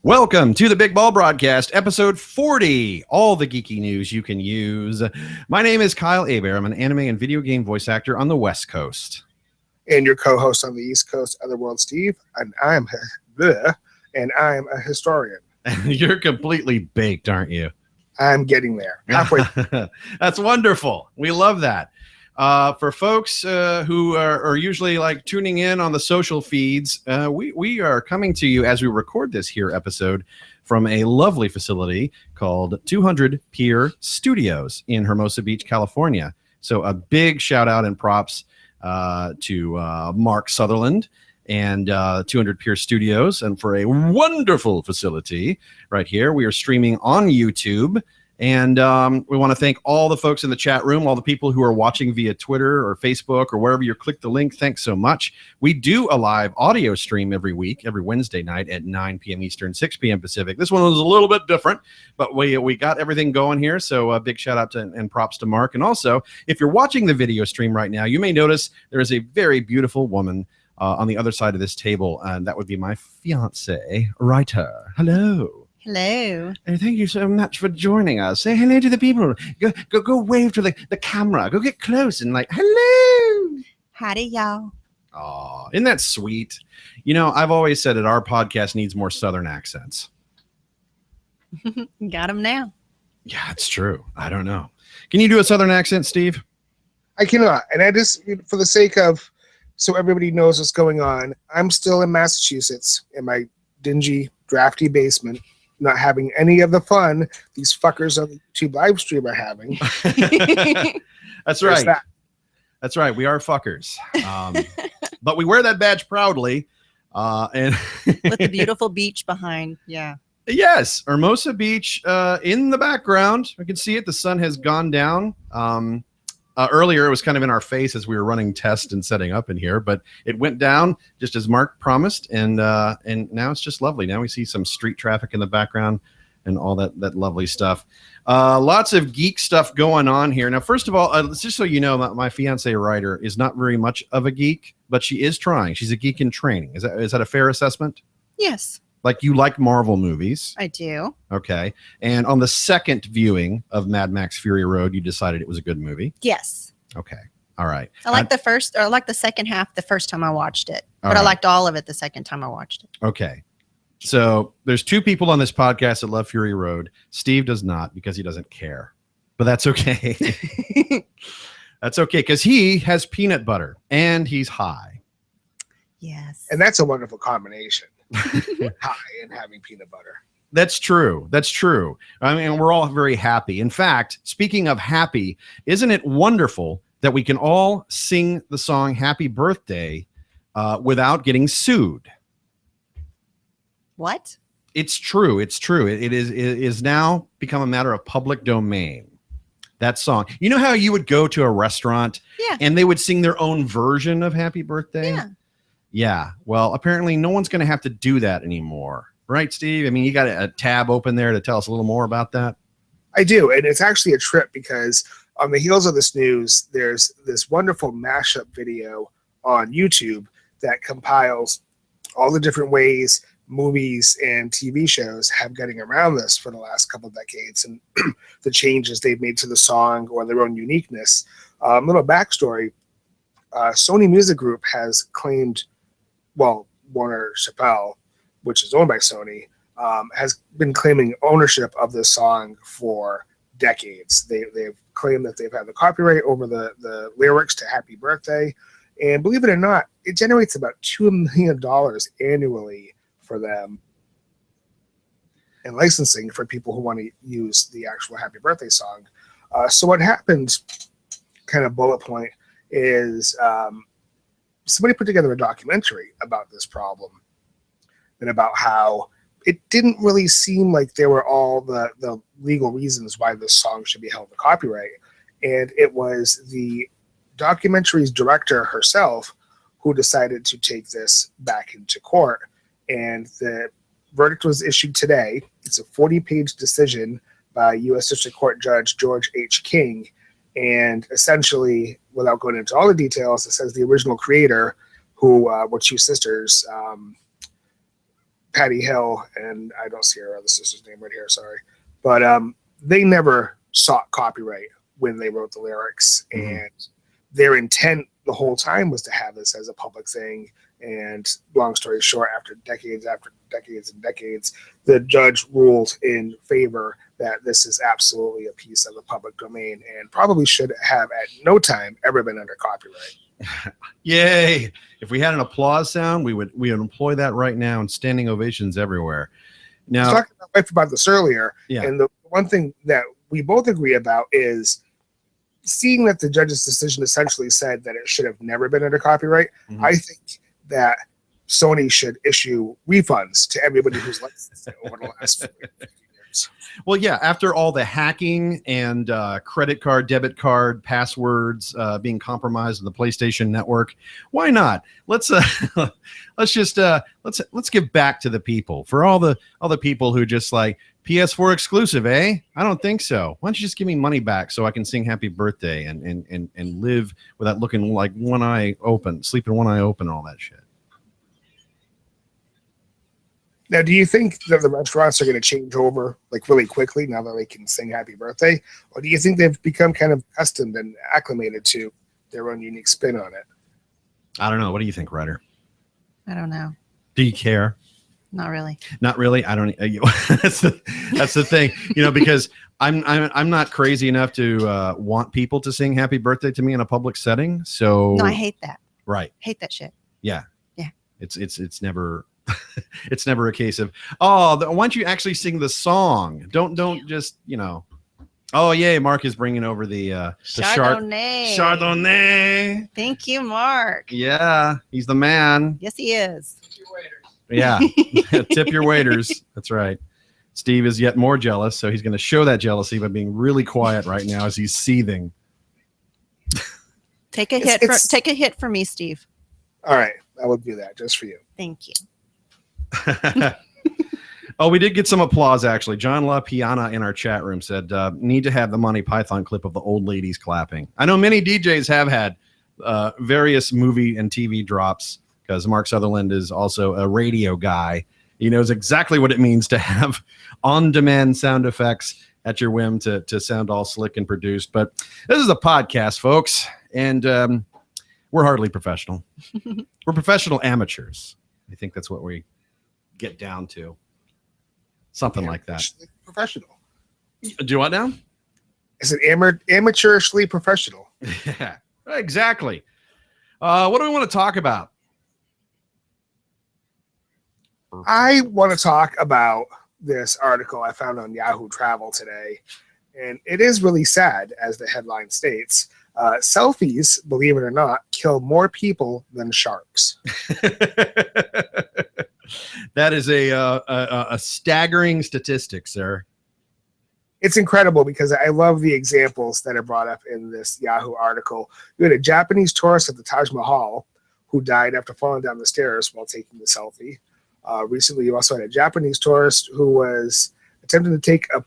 Welcome to the Big Ball Broadcast, episode 40, all the geeky news you can use. My name is Kyle Hebert. I'm an anime and video game voice actor on the West Coast. And your co-host on the East Coast, Otherworld Steve, and I'm a historian. You're completely baked, aren't you? I'm getting there. Halfway. That's wonderful. We love that. For folks who are usually like tuning in on the social feeds, we are coming to you as we record this here episode from a lovely facility called 200 Pier Studios in Hermosa Beach, California. So a big shout out and props to Mark Sutherland and 200 Pier Studios, and for a wonderful facility right here. We are streaming on YouTube. And we want to thank all the folks in the chat room, all the people who are watching via Twitter or Facebook or wherever you click the link. Thanks so much. We do a live audio stream every week, every Wednesday night at 9 p.m. Eastern, 6 p.m. Pacific. This one was a little bit different, but we got everything going here. So a big shout out to and props to Mark. And also, if you're watching the video stream right now, you may notice there is a very beautiful woman on the other side of this table. And that would be my fiance, Ryder. Hello. Hello. Thank you so much for joining us. Say hello to the people. Go wave to the camera. Go get close and like, hello. Howdy, y'all. Oh, isn't that sweet? You know, I've always said that our podcast needs more Southern accents. Got them now. Yeah, it's true. I don't know. Can you do a Southern accent, Steve? I cannot. And I just, for the sake of, so everybody knows what's going on, I'm still in Massachusetts in my dingy, drafty basement, not having any of the fun these fuckers on the YouTube live stream are having. That's right. That's right. We are fuckers. But we wear that badge proudly. And with the beautiful beach behind. Yeah. Yes. Hermosa Beach in the background. I can see it. The sun has gone down. Earlier, it was kind of in our face as we were running tests and setting up in here, but it went down just as Mark promised, and now it's just lovely. Now we see some street traffic in the background and all that lovely stuff. Lots of geek stuff going on here. Now, first of all, just so you know, my fiance Ryder is not very much of a geek, but she is trying. She's a geek in training. Is that a fair assessment? Yes. Like, you like Marvel movies. I do. Okay. And on the second viewing of Mad Max Fury Road, you decided it was a good movie? Yes. Okay. All right. I like the second half the first time I watched it. But right. I liked all of it the second time I watched it. Okay. So there's two people on this podcast that love Fury Road. Steve does not, because he doesn't care. But that's okay. That's okay, because he has peanut butter and he's high. Yes. And that's a wonderful combination. High and having peanut butter. That's true. That's true. I mean, we're all very happy. In fact, speaking of happy, isn't it wonderful that we can all sing the song Happy Birthday without getting sued? What? It's true. It's true. It is now become a matter of public domain. That song. You know how you would go to a restaurant and they would sing their own version of Happy Birthday? Yeah. Yeah. Well, apparently no one's going to have to do that anymore. Right, Steve? I mean, you got a tab open there to tell us a little more about that? I do. And it's actually a trip because on the heels of this news, there's this wonderful mashup video on YouTube that compiles all the different ways movies and TV shows have getting around this for the last couple of decades and the changes they've made to the song or their own uniqueness. Little backstory. Sony Music Group has claimed, well, Warner Chappelle, which is owned by Sony, has been claiming ownership of this song for decades. They've claimed that they've had the copyright over the lyrics to Happy Birthday. And believe it or not, it generates about $2 million annually for them in licensing for people who want to use the actual Happy Birthday song. So what happened, kind of bullet point, is somebody put together a documentary about this problem and about how it didn't really seem like there were all the legal reasons why this song should be held to copyright. And it was the documentary's director herself who decided to take this back into court. And the verdict was issued today. It's a 40-page decision by U.S. District Court Judge George H. King. And essentially, without going into all the details, it says the original creator, who were two sisters, Patty Hill, and I don't see her other sister's name right here, sorry. But they never sought copyright when they wrote the lyrics, and their intent the whole time was to have this as a public thing. And long story short, after decades and decades, the judge ruled in favor that this is absolutely a piece of the public domain and probably should have at no time ever been under copyright. Yay! If we had an applause sound, we would employ that right now, and standing ovations everywhere. Now, I was talking to my wife about this earlier, yeah. And the one thing that we both agree about is seeing that the judge's decision essentially said that it should have never been under copyright. I think that Sony should issue refunds to everybody who's licensed it over the last 50 years. Well, yeah, after all the hacking and credit card, debit card, passwords being compromised in the PlayStation Network, why not? Let's give back to the people. For all the people who just like PS4 exclusive, eh? I don't think so. Why don't you just give me money back so I can sing happy birthday and live without looking like one eye open, sleeping one eye open, and all that shit. Now, do you think that the restaurants are going to change over like really quickly now that they can sing happy birthday? Or do you think they've become kind of accustomed and acclimated to their own unique spin on it? I don't know. What do you think, Ryder? I don't know. Do you care? Not really. Not really. I don't. That's the thing, because I'm not crazy enough to want people to sing happy birthday to me in a public setting. So No, I hate that. Right. Hate that shit. Yeah. Yeah. It's never it's never a case of why don't you actually sing the song? Don't just Oh yay! Mark is bringing over the Chardonnay. Chardonnay. Thank you, Mark. Yeah, he's the man. Yes, he is. Yeah, tip your waiters. That's right. Steve is yet more jealous, so he's going to show that jealousy by being really quiet right now as he's seething. Take a hit for me, Steve. All right, I will do that just for you. Thank you. Oh, we did get some applause, actually. John La Piana in our chat room said, need to have the Monty Python clip of the old ladies clapping. I know many DJs have had various movie and TV drops, because Mark Sutherland is also a radio guy. He knows exactly what it means to have on-demand sound effects at your whim to sound all slick and produced. But this is a podcast, folks, and we're hardly professional. We're professional amateurs. I think that's what we get down to. Something like that. Professional. Do you want now? Is it amateurishly professional? Yeah, exactly. What do we want to talk about? I want to talk about this article I found on Yahoo Travel today, and it is really sad, as the headline states. Selfies, believe it or not, kill more people than sharks. That is a staggering statistic, sir. It's incredible because I love the examples that are brought up in this Yahoo article. You had a Japanese tourist at the Taj Mahal who died after falling down the stairs while taking the selfie. Recently, you also had a Japanese tourist who was attempting to take a.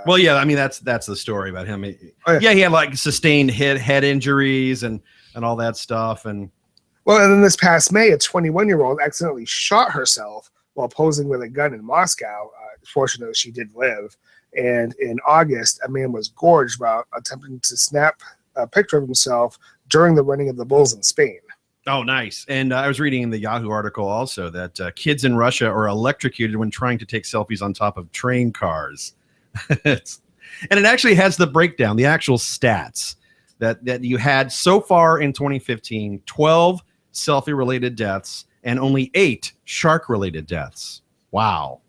Well, yeah, I mean that's the story about him. Oh, yeah, he had like sustained head injuries and all that stuff. And then this past May, a 21-year-old accidentally shot herself while posing with a gun in Moscow. Fortunately, she did live. And in August, a man was gorged while attempting to snap a picture of himself during the running of the bulls in Spain. Oh, nice. And I was reading in the Yahoo article also that kids in Russia are electrocuted when trying to take selfies on top of train cars. And it actually has the breakdown, the actual stats that you had so far in 2015, 12 selfie-related deaths and only 8 shark-related deaths. Wow.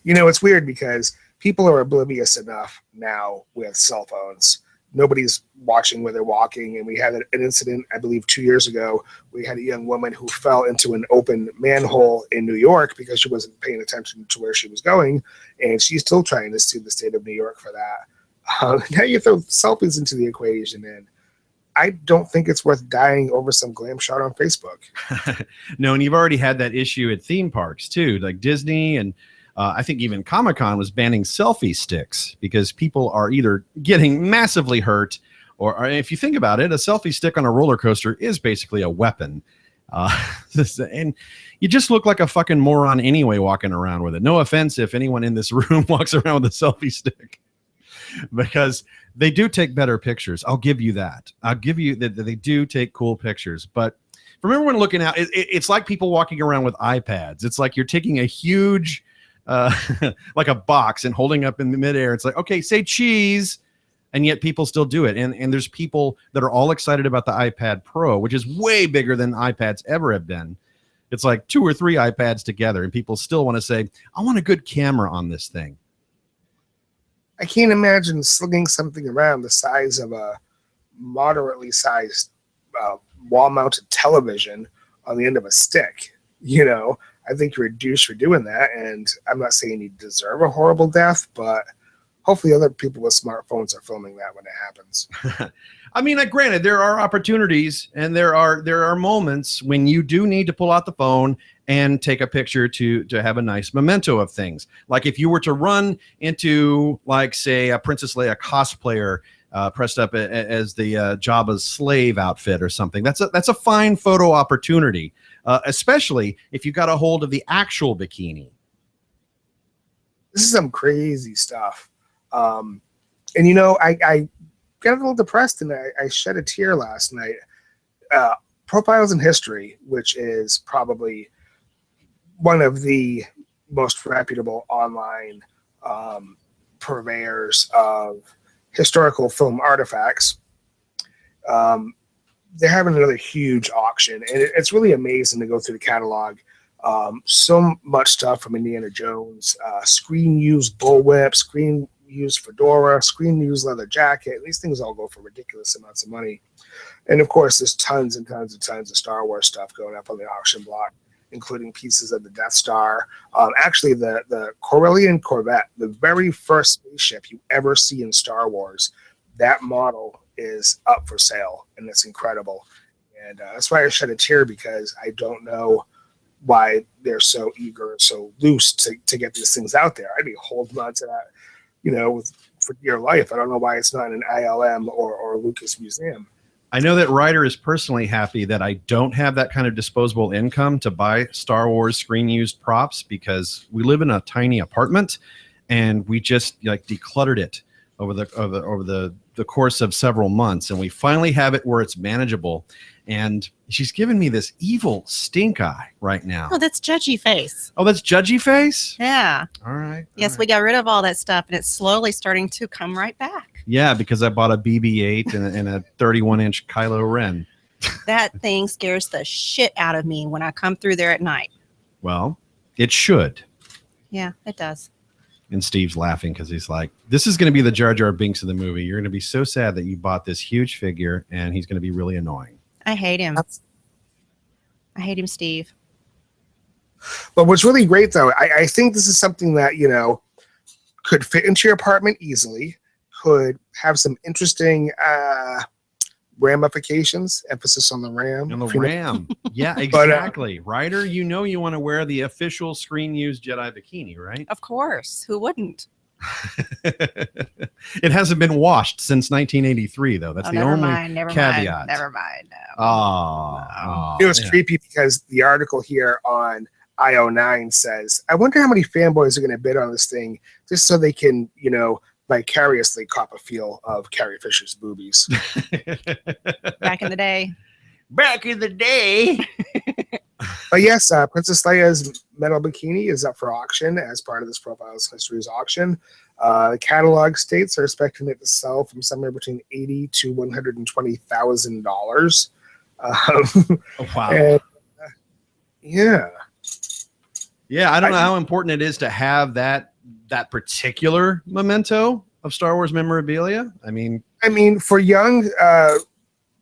It's weird because people are oblivious enough now with cell phones. Nobody's watching where they're walking. And we had an incident, I believe, 2 years ago. We had a young woman who fell into an open manhole in New York because she wasn't paying attention to where she was going. And she's still trying to sue the state of New York for that. Now you throw selfies into the equation, and I don't think it's worth dying over some glam shot on Facebook. No, and you've already had that issue at theme parks, too, like Disney and I think even Comic-Con was banning selfie sticks because people are either getting massively hurt or if you think about it, a selfie stick on a roller coaster is basically a weapon. And you just look like a fucking moron anyway walking around with it. No offense if anyone in this room walks around with a selfie stick, because they do take better pictures. I'll give you that. I'll give you that they do take cool pictures. But from everyone looking out, it's like people walking around with iPads. It's like you're taking a huge, like a box and holding up in the midair. It's like, okay, say cheese. And yet people still do it. And there's people that are all excited about the iPad Pro, which is way bigger than iPads ever have been. It's like 2 or 3 iPads together, and people still want to say, I want a good camera on this thing. I can't imagine slinging something around the size of a moderately sized wall-mounted television on the end of a stick. You know, I think you're a douche for doing that, and I'm not saying you deserve a horrible death, but hopefully other people with smartphones are filming that when it happens. I mean, granted, there are opportunities and there are moments when you do need to pull out the phone and take a picture to have a nice memento of things. Like if you were to run into, like, say, a Princess Leia cosplayer pressed up as the Jabba's slave outfit or something. That's a fine photo opportunity, especially if you got a hold of the actual bikini. This is some crazy stuff. And you know, I got a little depressed and I shed a tear last night. Profiles in History, which is probably one of the most reputable online purveyors of historical film artifacts, they're having another huge auction, and it's really amazing to go through the catalog. So much stuff from Indiana Jones, screen used bullwhip, screen used fedora, screen used leather jacket. These things all go for ridiculous amounts of money. And of course, there's tons and tons and tons of Star Wars stuff going up on the auction block, including pieces of the Death Star. Actually, the Corellian Corvette, the very first spaceship you ever see in Star Wars, that model is up for sale, and it's incredible. And that's why I shed a tear, because I don't know why they're so eager, so loose to get these things out there. I'd be holding on to that, you know, for dear life. I don't know why it's not in an ILM or Lucas Museum. I know that Ryder is personally happy that I don't have that kind of disposable income to buy Star Wars screen used props, because we live in a tiny apartment and we just like decluttered it over the course of several months, and we finally have it where it's manageable. And she's giving me this evil stink eye right now. Oh, that's judgy face. Oh, that's judgy face? Yeah. All right. Yes, we got rid of all that stuff, and it's slowly starting to come right back. Yeah, because I bought a BB-8 and a 31-inch Kylo Ren. That thing scares the shit out of me when I come through there at night. Well, it should. Yeah, it does. And Steve's laughing because he's like, this is going to be the Jar Jar Binks of the movie. You're going to be so sad that you bought this huge figure, and he's going to be really annoying. I hate him. I hate him, Steve. But what's really great, though, I think this is something that, you know, could fit into your apartment easily, could have some interesting ramifications, emphasis on the RAM. On the RAM. Yeah, exactly. Ryder, you know you want to wear the official screen-used Jedi bikini, right? Of course. Who wouldn't? It hasn't been washed since 1983, though. That's the only caveat. Never mind. No. Oh, it was creepy because the article here on IO9 says, I wonder how many fanboys are going to bid on this thing just so they can, you know, vicariously cop a feel of Carrie Fisher's boobies. Back in the day. Back in the day. But yes, Princess Leia's metal bikini is up for auction as part of this Profiles Histories auction. The catalog states are expecting it to sell from somewhere between $80,000 to $120,000. Wow. And, yeah. Yeah, I don't know how important it is to have that particular memento of Star Wars memorabilia. I mean, for young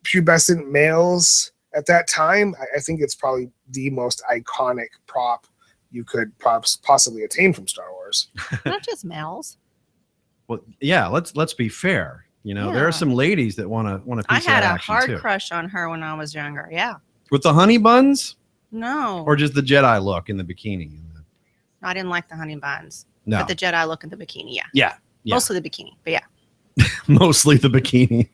pubescent males at that time, I think it's probably the most iconic prop you could possibly attain from Star Wars. Not just males. Well, yeah, let's be fair. You know, there are some ladies that want a piece I of had that a action hard too. crush on her when I was younger. Yeah. With the honey buns? No. Or just the Jedi look in the bikini? I didn't like the honey buns. No. But the Jedi look in the bikini, yeah. Yeah. Mostly the bikini, but yeah. Mostly the bikini.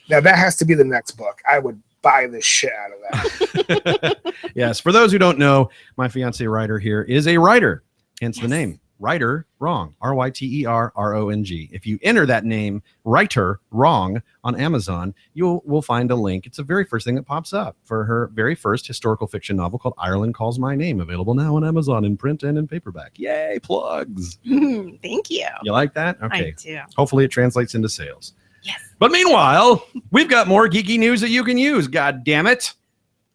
Now that has to be the next book. I would buy the shit out of that. Yes. For those who don't know, my fiance Ryder here is a writer, hence the name. Ryder Wrong, RYTERRONG. If you enter that name, Writer Wrong, on Amazon, will find a link. It's the very first thing that pops up for her very first historical fiction novel called Ireland Calls My Name, available now on Amazon in print and in paperback. Yay, plugs. Thank you. You like that? Okay. I do. Hopefully it translates into sales. Yes. But meanwhile, we've got more geeky news that you can use. God damn it.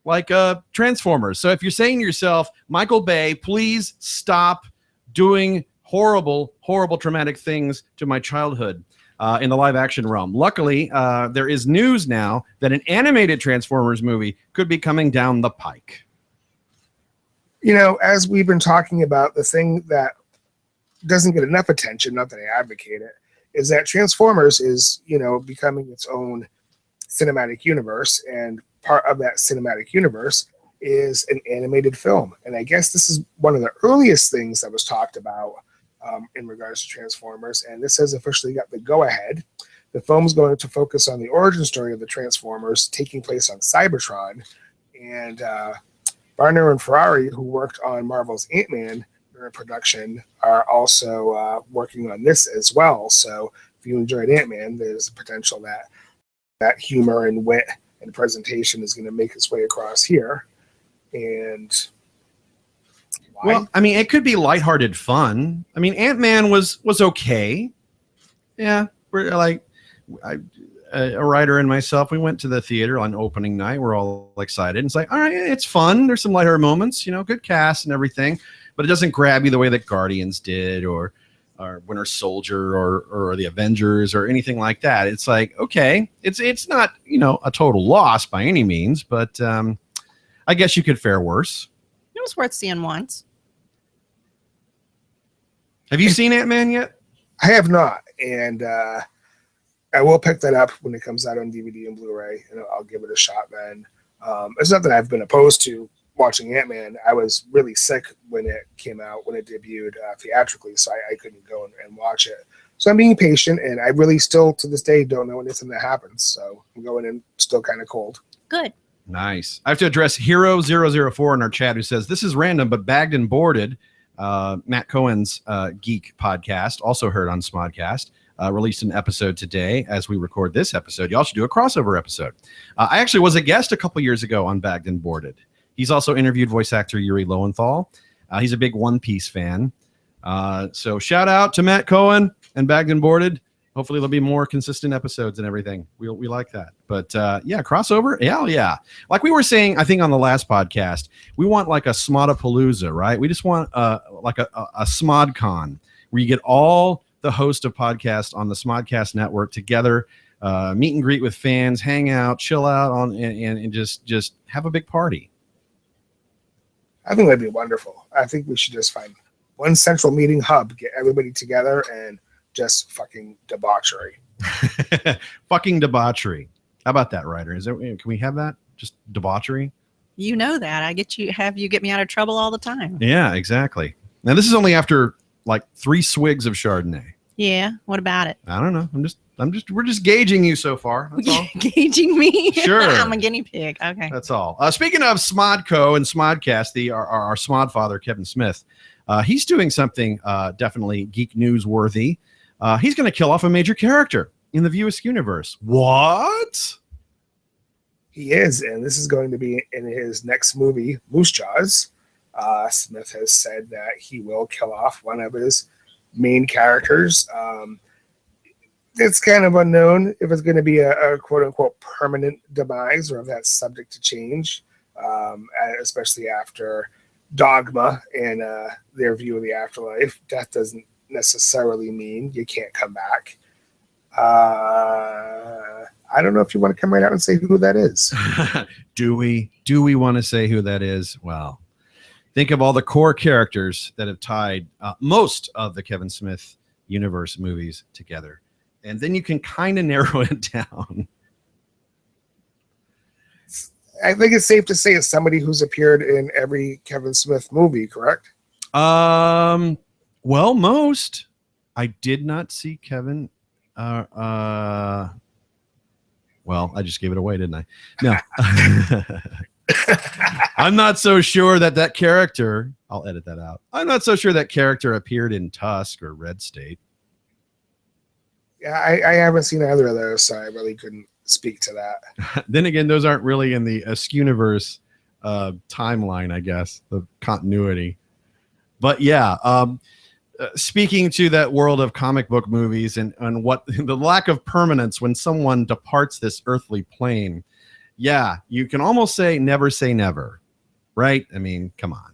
Like Transformers. So if you're saying to yourself, Michael Bay, please stop doing horrible, traumatic things to my childhood in the live action realm. Luckily, there is news now that an animated Transformers movie could be coming down the pike. You know, as we've been talking about, the thing that doesn't get enough attention, not that I advocate it, is that Transformers is, you know, becoming its own cinematic universe, and part of that cinematic universe is an animated film. And I guess this is one of the earliest things that was talked about in regards to Transformers, and this has officially got the go-ahead. The film is going to focus on the origin story of the Transformers taking place on Cybertron, and Barner and Ferrari, who worked on Marvel's Ant-Man during production, are also working on this as well. So if you enjoyed Ant-Man, there's a potential that humor and wit and presentation is going to make its way across here. And why? Well, I mean, it could be lighthearted fun. I mean, Ant-Man was okay. Yeah, we're like a writer and myself. We went to the theater on opening night. We're all excited. It's like, all right, it's fun. There's some lighthearted moments, you know, good cast and everything, but it doesn't grab you the way that Guardians did, or Winter Soldier, or the Avengers, or anything like that. It's like, okay, it's not, you know, a total loss by any means, but I guess you could fare worse. It was worth seeing once. Have you seen Ant-Man yet? I have not, and I will pick that up when it comes out on DVD and Blu-ray, and I'll give it a shot then. It's not that I've been opposed to watching Ant-Man. I was really sick when it came out, when it debuted theatrically, so I couldn't go and watch it. So I'm being patient, and I really still, to this day, don't know anything that happens. So I'm going in still kind of cold. Good. Nice. I have to address Hero004 in our chat, who says, this is random, but Bagged and Boarded, Matt Cohen's geek podcast, also heard on Smodcast, released an episode today as we record this episode. You also do a crossover episode. I actually was a guest a couple years ago on Bagged and Boarded. He's also interviewed voice actor Yuri Lowenthal. He's a big One Piece fan. So shout out to Matt Cohen and Bagged and Boarded. Hopefully there'll be more consistent episodes and everything. We like that. But yeah, crossover. Hell yeah. Like we were saying, I think on the last podcast, we want like a Smodapalooza, right? We just want like a SmodCon where you get all the hosts of podcasts on the Smodcast network together, meet and greet with fans, hang out, chill out on, and just have a big party. I think that'd be wonderful. I think we should just find one central meeting hub, get everybody together, and just fucking debauchery. Fucking debauchery. How about that, Ryder? Can we have that? Just debauchery? You know that. Have you get me out of trouble all the time. Yeah, exactly. Now this is only after like 3 swigs of Chardonnay. Yeah. What about it? I don't know. We're just gauging you so far. That's all. Gauging me? Sure. I'm a guinea pig. Okay. That's all. Speaking of Smodco and Smodcast, our Smod father, Kevin Smith, he's doing something definitely geek newsworthy. He's going to kill off a major character in the View Askew universe. What? He is, and this is going to be in his next movie, Moose Jaws. Smith has said that he will kill off one of his main characters. It's kind of unknown if it's going to be a quote-unquote permanent demise, or if that's subject to change, especially after Dogma and their view of the afterlife. Death doesn't necessarily mean you can't come back. I don't know if you want to come right out and say who that is. Do we want to say who that is? Well, think of all the core characters that have tied most of the Kevin Smith universe movies together, and then you can kind of narrow it down. I think it's safe to say it's somebody who's appeared in every Kevin Smith movie, correct? Well, most. I did not see Kevin. Well, I just gave it away, didn't I? No. I'm not so sure that character, I'll edit that out. I'm not so sure that character appeared in Tusk or Red State. Yeah, I haven't seen either of those, so I really couldn't speak to that. Then again, those aren't really in the Askewniverse timeline, I guess, the continuity. But yeah, speaking to that world of comic book movies and what the lack of permanence when someone departs this earthly plane. Yeah, you can almost say never, right? I mean, come on.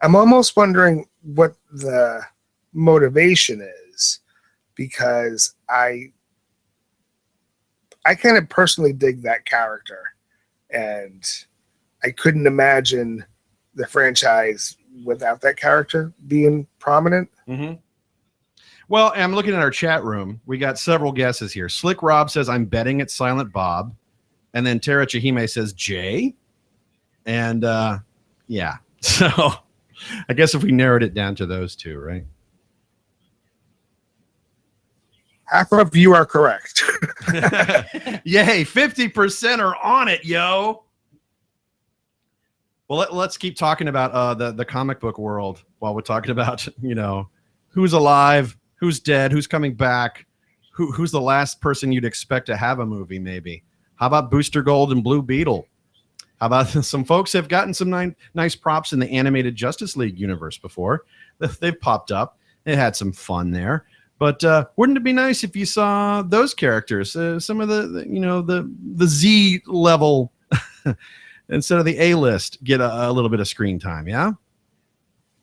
I'm almost wondering what the motivation is, because I kind of personally dig that character, and I couldn't imagine the franchise without that character being prominent. Mm-hmm. Well, I'm looking at our chat room. We got several guesses here. Slick Rob says, I'm betting it's Silent Bob. And then Tara Chihime says, Jay. And yeah, so I guess if we narrowed it down to those two, right? Half of you are correct. Yay, 50% are on it, yo. Well, let's keep talking about the comic book world while we're talking about, who's alive, who's dead, who's coming back, who's the last person you'd expect to have a movie, maybe. How about Booster Gold and Blue Beetle? How about some folks have gotten some nice props in the animated Justice League universe before. They've popped up. They had some fun there. But wouldn't it be nice if you saw those characters, some of the Z level instead of the A list, get a little bit of screen time? Yeah.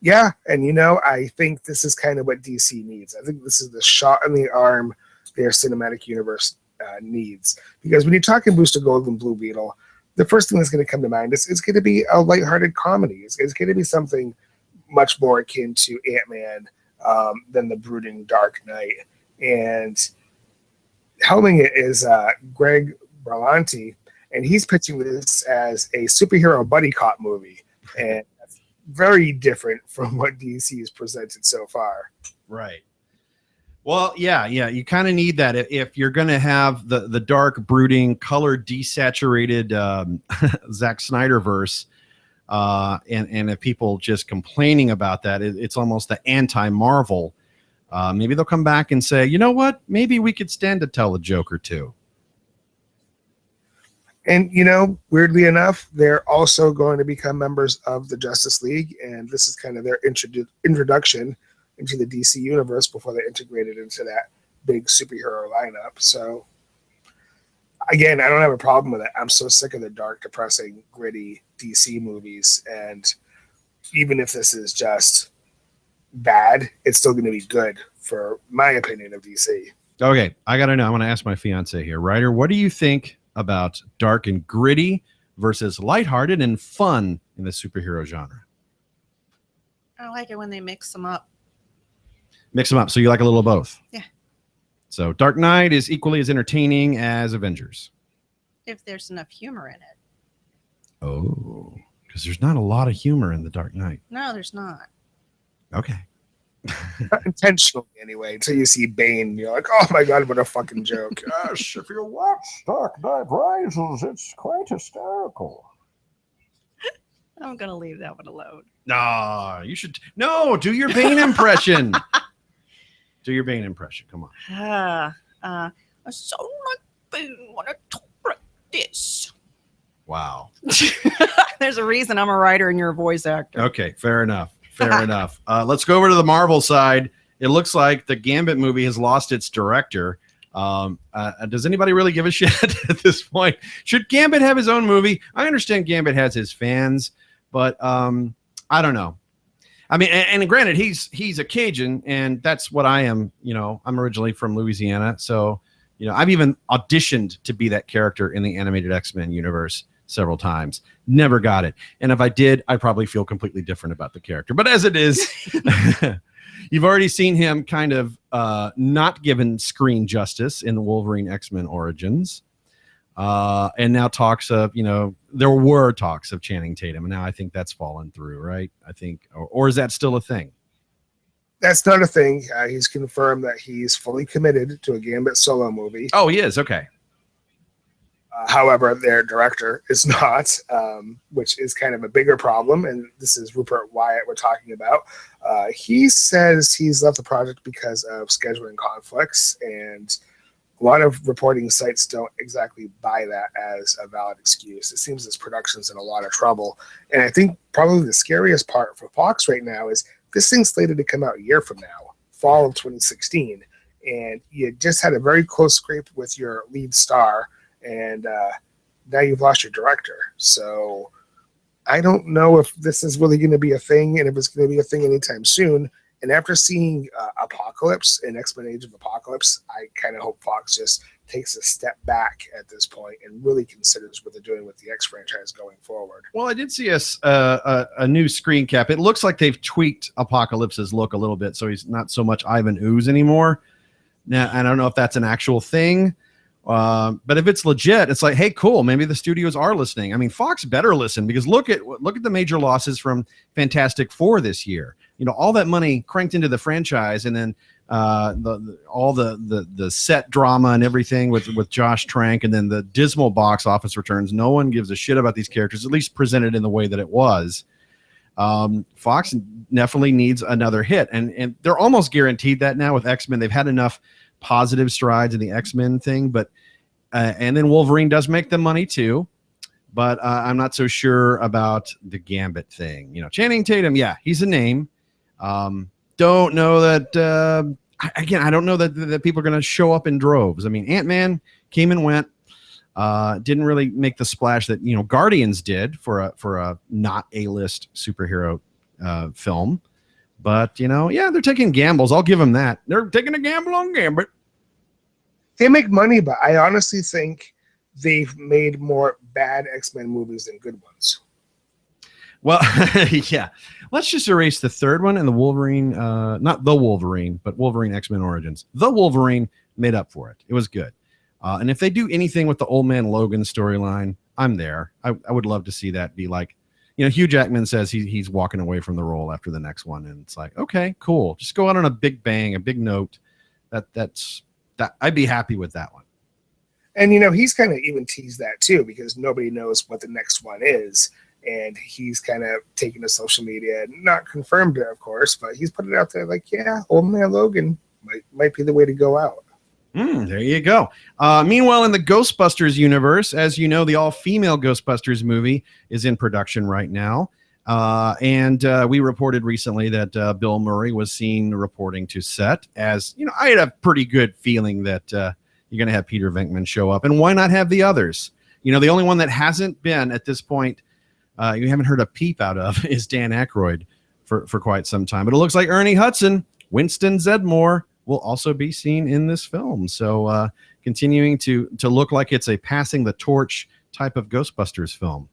Yeah, and I think this is kind of what DC needs. I think this is the shot in the arm their cinematic universe needs. Because when you're talking Booster Gold and Blue Beetle, the first thing that's going to come to mind is it's going to be a lighthearted comedy. It's going to be something much more akin to Ant-Man than the brooding Dark Knight. And helming it is Greg Berlanti, and he's pitching this as a superhero buddy cop movie. And that's very different from what DC has presented so far. Right. Well, yeah, you kind of need that if you're going to have the dark, brooding, color desaturated Zack Snyder verse, and if people just complaining about that, it's almost the anti-Marvel. Maybe they'll come back and say, you know what? Maybe we could stand to tell a joke or two. And, weirdly enough, they're also going to become members of the Justice League, and this is kind of their introduction into the DC universe before they integrated into that big superhero lineup. So, again, I don't have a problem with it. I'm so sick of the dark, depressing, gritty DC movies, and even if this is just bad, it's still going to be good, for my opinion of DC. Okay, I got to know. I want to ask my fiance here. Ryder, what do you think about dark and gritty versus lighthearted and fun in the superhero genre? I like it when they mix them up. Mix them up. So you like a little of both? Yeah. So Dark Knight is equally as entertaining as Avengers. If there's enough humor in it. Oh, because there's not a lot of humor in the Dark Knight. No, there's not. Okay. Not intentionally, anyway, until you see Bane, you're like, oh my god, what a fucking joke. Yes, if you watch Dark Knight Rises, it's quite hysterical. I'm going to leave that one alone. No, you should. No, do your Bane impression. Do your Bane impression. Come on. I so like Bane when I talk like this. Wow. There's a reason I'm a writer and you're a voice actor. Okay, fair enough. Fair enough. Let's go over to the Marvel side. It looks like the Gambit movie has lost its director. Does anybody really give a shit at this point? Should Gambit have his own movie? I understand Gambit has his fans, but I don't know. I mean, and granted, he's a Cajun, and that's what I am. I'm originally from Louisiana, so I've even auditioned to be that character in the animated X-Men universe several times. Never got it, and if I did, I'd probably feel completely different about the character. But as it is, you've already seen him kind of not given screen justice in the Wolverine X-Men Origins. And now talks of, there were talks of Channing Tatum, and now I think that's fallen through, right? I think, or is that still a thing? That's not a thing. He's confirmed that he's fully committed to a Gambit solo movie. Oh, he is. Okay. However, their director is not, which is kind of a bigger problem. And this is Rupert Wyatt we're talking about. He says he's left the project because of scheduling conflicts, and a lot of reporting sites don't exactly buy that as a valid excuse. It seems this production's in a lot of trouble. And I think probably the scariest part for Fox right now is this thing's slated to come out a year from now, fall of 2016. And you just had a very close scrape with your lead star, and now you've lost your director. So I don't know if this is really going to be a thing, and if it's going to be a thing anytime soon. And after seeing Apocalypse and X-Men Age of Apocalypse, I kind of hope Fox just takes a step back at this point and really considers what they're doing with the X franchise going forward. Well, I did see a new screen cap. It looks like they've tweaked Apocalypse's look a little bit, so he's not so much Ivan Ooze anymore. Now, I don't know if that's an actual thing. But if it's legit, it's like, hey, cool. Maybe the studios are listening. I mean, Fox better listen, because look at the major losses from Fantastic Four this year. You know, all that money cranked into the franchise, and then all the set drama and everything with Josh Trank, and then the dismal box office returns. No one gives a shit about these characters, at least presented in the way that it was. Fox definitely needs another hit, and they're almost guaranteed that now with X-Men. They've had enough positive strides in the X-Men thing, but and then Wolverine does make them money too, but I'm not so sure about the Gambit thing. You know, Channing Tatum, yeah, he's a name. Don't know that I don't know that people are going to show up in droves. I mean, Ant-Man came and went, didn't really make the splash that, you know, Guardians did for a not A-list superhero film. But, you know, yeah, they're taking gambles. I'll give them that. They're taking a gamble on Gambit. They make money, but I honestly think they've made more bad X-Men movies than good ones. Well, yeah. Let's just erase the third one and the Wolverine, not the Wolverine, but Wolverine X-Men Origins. The Wolverine made up for it. It was good. And if they do anything with the Old Man Logan storyline, I'm there. I would love to see that be like, you know, Hugh Jackman says he's walking away from the role after the next one, and it's like, okay, cool. Just go out on a big bang, a big note. That's I'd be happy with that one. And you know, he's kind of even teased that too, because nobody knows what the next one is, and he's kind of taken to social media, not confirmed it, of course, but he's put it out there like, yeah, Old Man Logan might be the way to go out. There you go. Meanwhile, in the Ghostbusters universe, as you know, the all-female Ghostbusters movie is in production right now. And we reported recently that Bill Murray was seen reporting to set. As you know, I had a pretty good feeling that you're going to have Peter Venkman show up. And why not have the others? You know, the only one that hasn't been at this point, you haven't heard a peep out of, is Dan Aykroyd for quite some time. But it looks like Ernie Hudson, Winston Zeddemore, will also be seen in this film. So continuing to look like it's a passing the torch type of Ghostbusters film.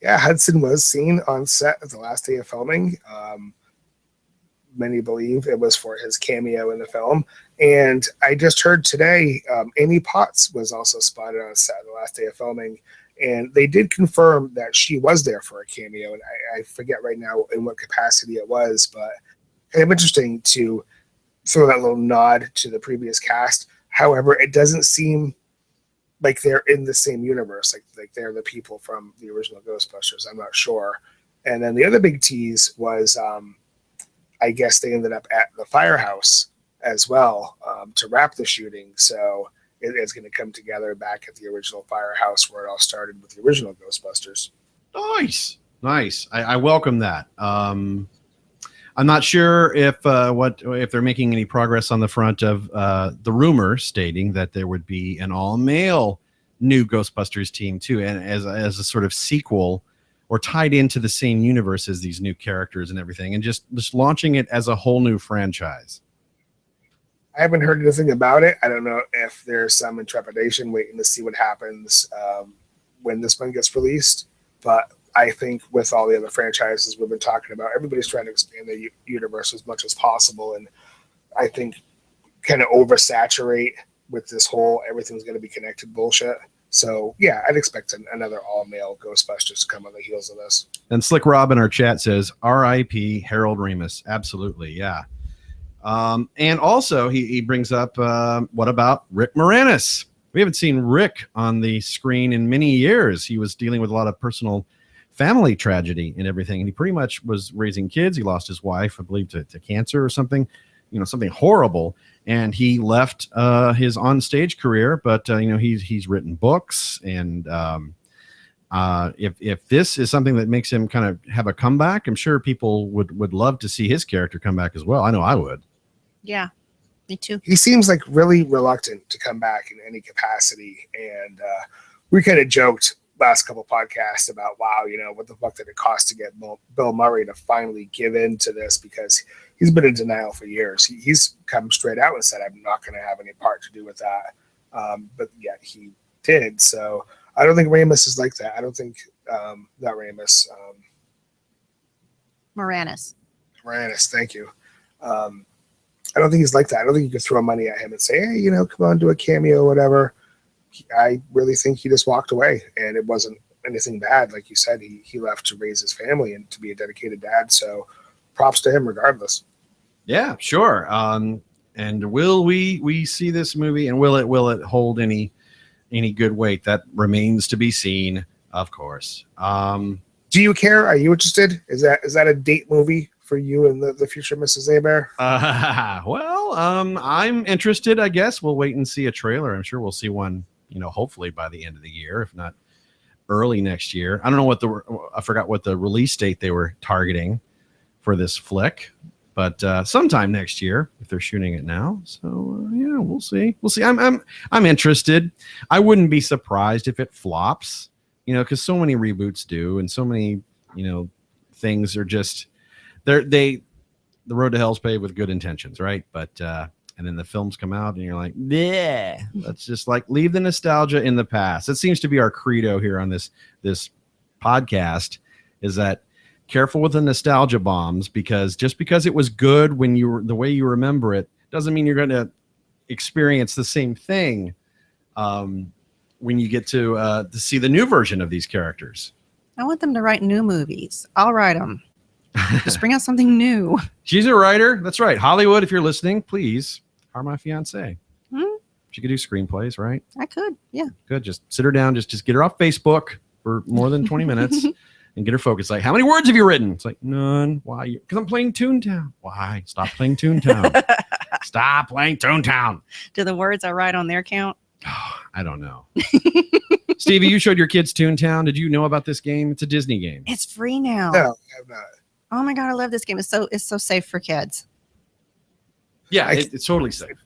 Yeah, Hudson was seen on set at the last day of filming. Many believe it was for his cameo in the film. And I just heard today Amy Potts was also spotted on set the last day of filming. And they did confirm that she was there for a cameo. And I forget right now in what capacity it was, but kind of interesting to throw that little nod to the previous cast. However, it doesn't seem like they're in the same universe, like they're the people from the original Ghostbusters. I'm not sure. And then the other big tease was, I guess they ended up at the firehouse as well to wrap the shooting. So it's going to come together back at the original firehouse where it all started with the original Ghostbusters. Nice. I welcome that. I'm not sure if they're making any progress on the front of the rumor stating that there would be an all-male new Ghostbusters team too, and as a sort of sequel or tied into the same universe as these new characters and everything, and just launching it as a whole new franchise. I haven't heard anything about it. I don't know if there's some trepidation waiting to see what happens when this one gets released, but I think with all the other franchises we've been talking about, everybody's trying to expand the universe as much as possible. And I think kind of oversaturate with this whole everything's going to be connected bullshit. So, yeah, I'd expect another all-male Ghostbusters to come on the heels of this. And Slick Rob in our chat says, R.I.P. Harold Ramis. Absolutely, yeah. And also, he brings up, what about Rick Moranis? We haven't seen Rick on the screen in many years. He was dealing with a lot of personal family tragedy and everything. And he pretty much was raising kids. He lost his wife, I believe, to cancer or something, something horrible. And he left his on-stage career, but he's written books. And if this is something that makes him kind of have a comeback, I'm sure people would love to see his character come back as well. I know I would. Yeah, me too. He seems like really reluctant to come back in any capacity. And we kind of joked last couple podcasts about, wow, what the fuck did it cost to get Bill Murray to finally give in to this, because he's been in denial for years. He's come straight out and said, I'm not going to have any part to do with that. But yet he did. So I don't think Ramis is like that. I don't think not Ramis. Moranis, thank you. I don't think he's like that. I don't think you could throw money at him and say, hey, come on, do a cameo or whatever. I really think he just walked away, and it wasn't anything bad. Like you said, he left to raise his family and to be a dedicated dad. So props to him regardless. Yeah, sure. And will we see this movie, and will it hold any good weight? That remains to be seen, of course. Do you care? Are you interested? Is that a date movie for you and the future Mrs. Abear? Well, I'm interested, I guess. We'll wait and see a trailer. I'm sure we'll see one, hopefully by the end of the year, if not early next year. I don't know I forgot what the release date they were targeting for this flick, but sometime next year if they're shooting it now. So yeah, we'll see. I'm interested. I wouldn't be surprised if it flops, because so many reboots do, and so many, things are just the road to hell's paved with good intentions, right? But and then the films come out and you're like, yeah, let's just leave the nostalgia in the past. That seems to be our credo here on this podcast, is that careful with the nostalgia bombs, because just because it was good when the way you remember it doesn't mean you're going to experience the same thing when you get to see the new version of these characters. I want them to write new movies. I'll write them. Just bring out something new. She's a writer. That's right. Hollywood, if you're listening, please hire my fiance. She could do screenplays, right? I could, yeah. Good. Just sit her down. Just get her off Facebook for more than 20 minutes and get her focused. Like, how many words have you written? It's like, none. Why? Because I'm playing Toontown. Why? Stop playing Toontown. Stop playing Toontown. Do the words I write on there count? Oh, I don't know. Stevie, you showed your kids Toontown. Did you know about this game? It's a Disney game. It's free now. No, I have not. Oh my God, I love this game. It's so safe for kids. Yeah, it's totally safe.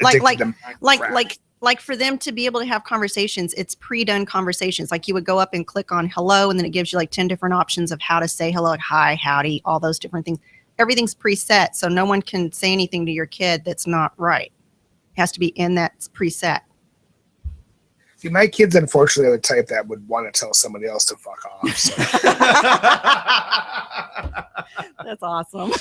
Like for them to be able to have conversations, it's pre-done conversations. Like you would go up and click on hello, and then it gives you 10 different options of how to say hello, like hi, howdy, all those different things. Everything's preset, so no one can say anything to your kid that's not right. It has to be in that preset. See, my kids, unfortunately, are the type that would want to tell somebody else to fuck off. So. That's awesome.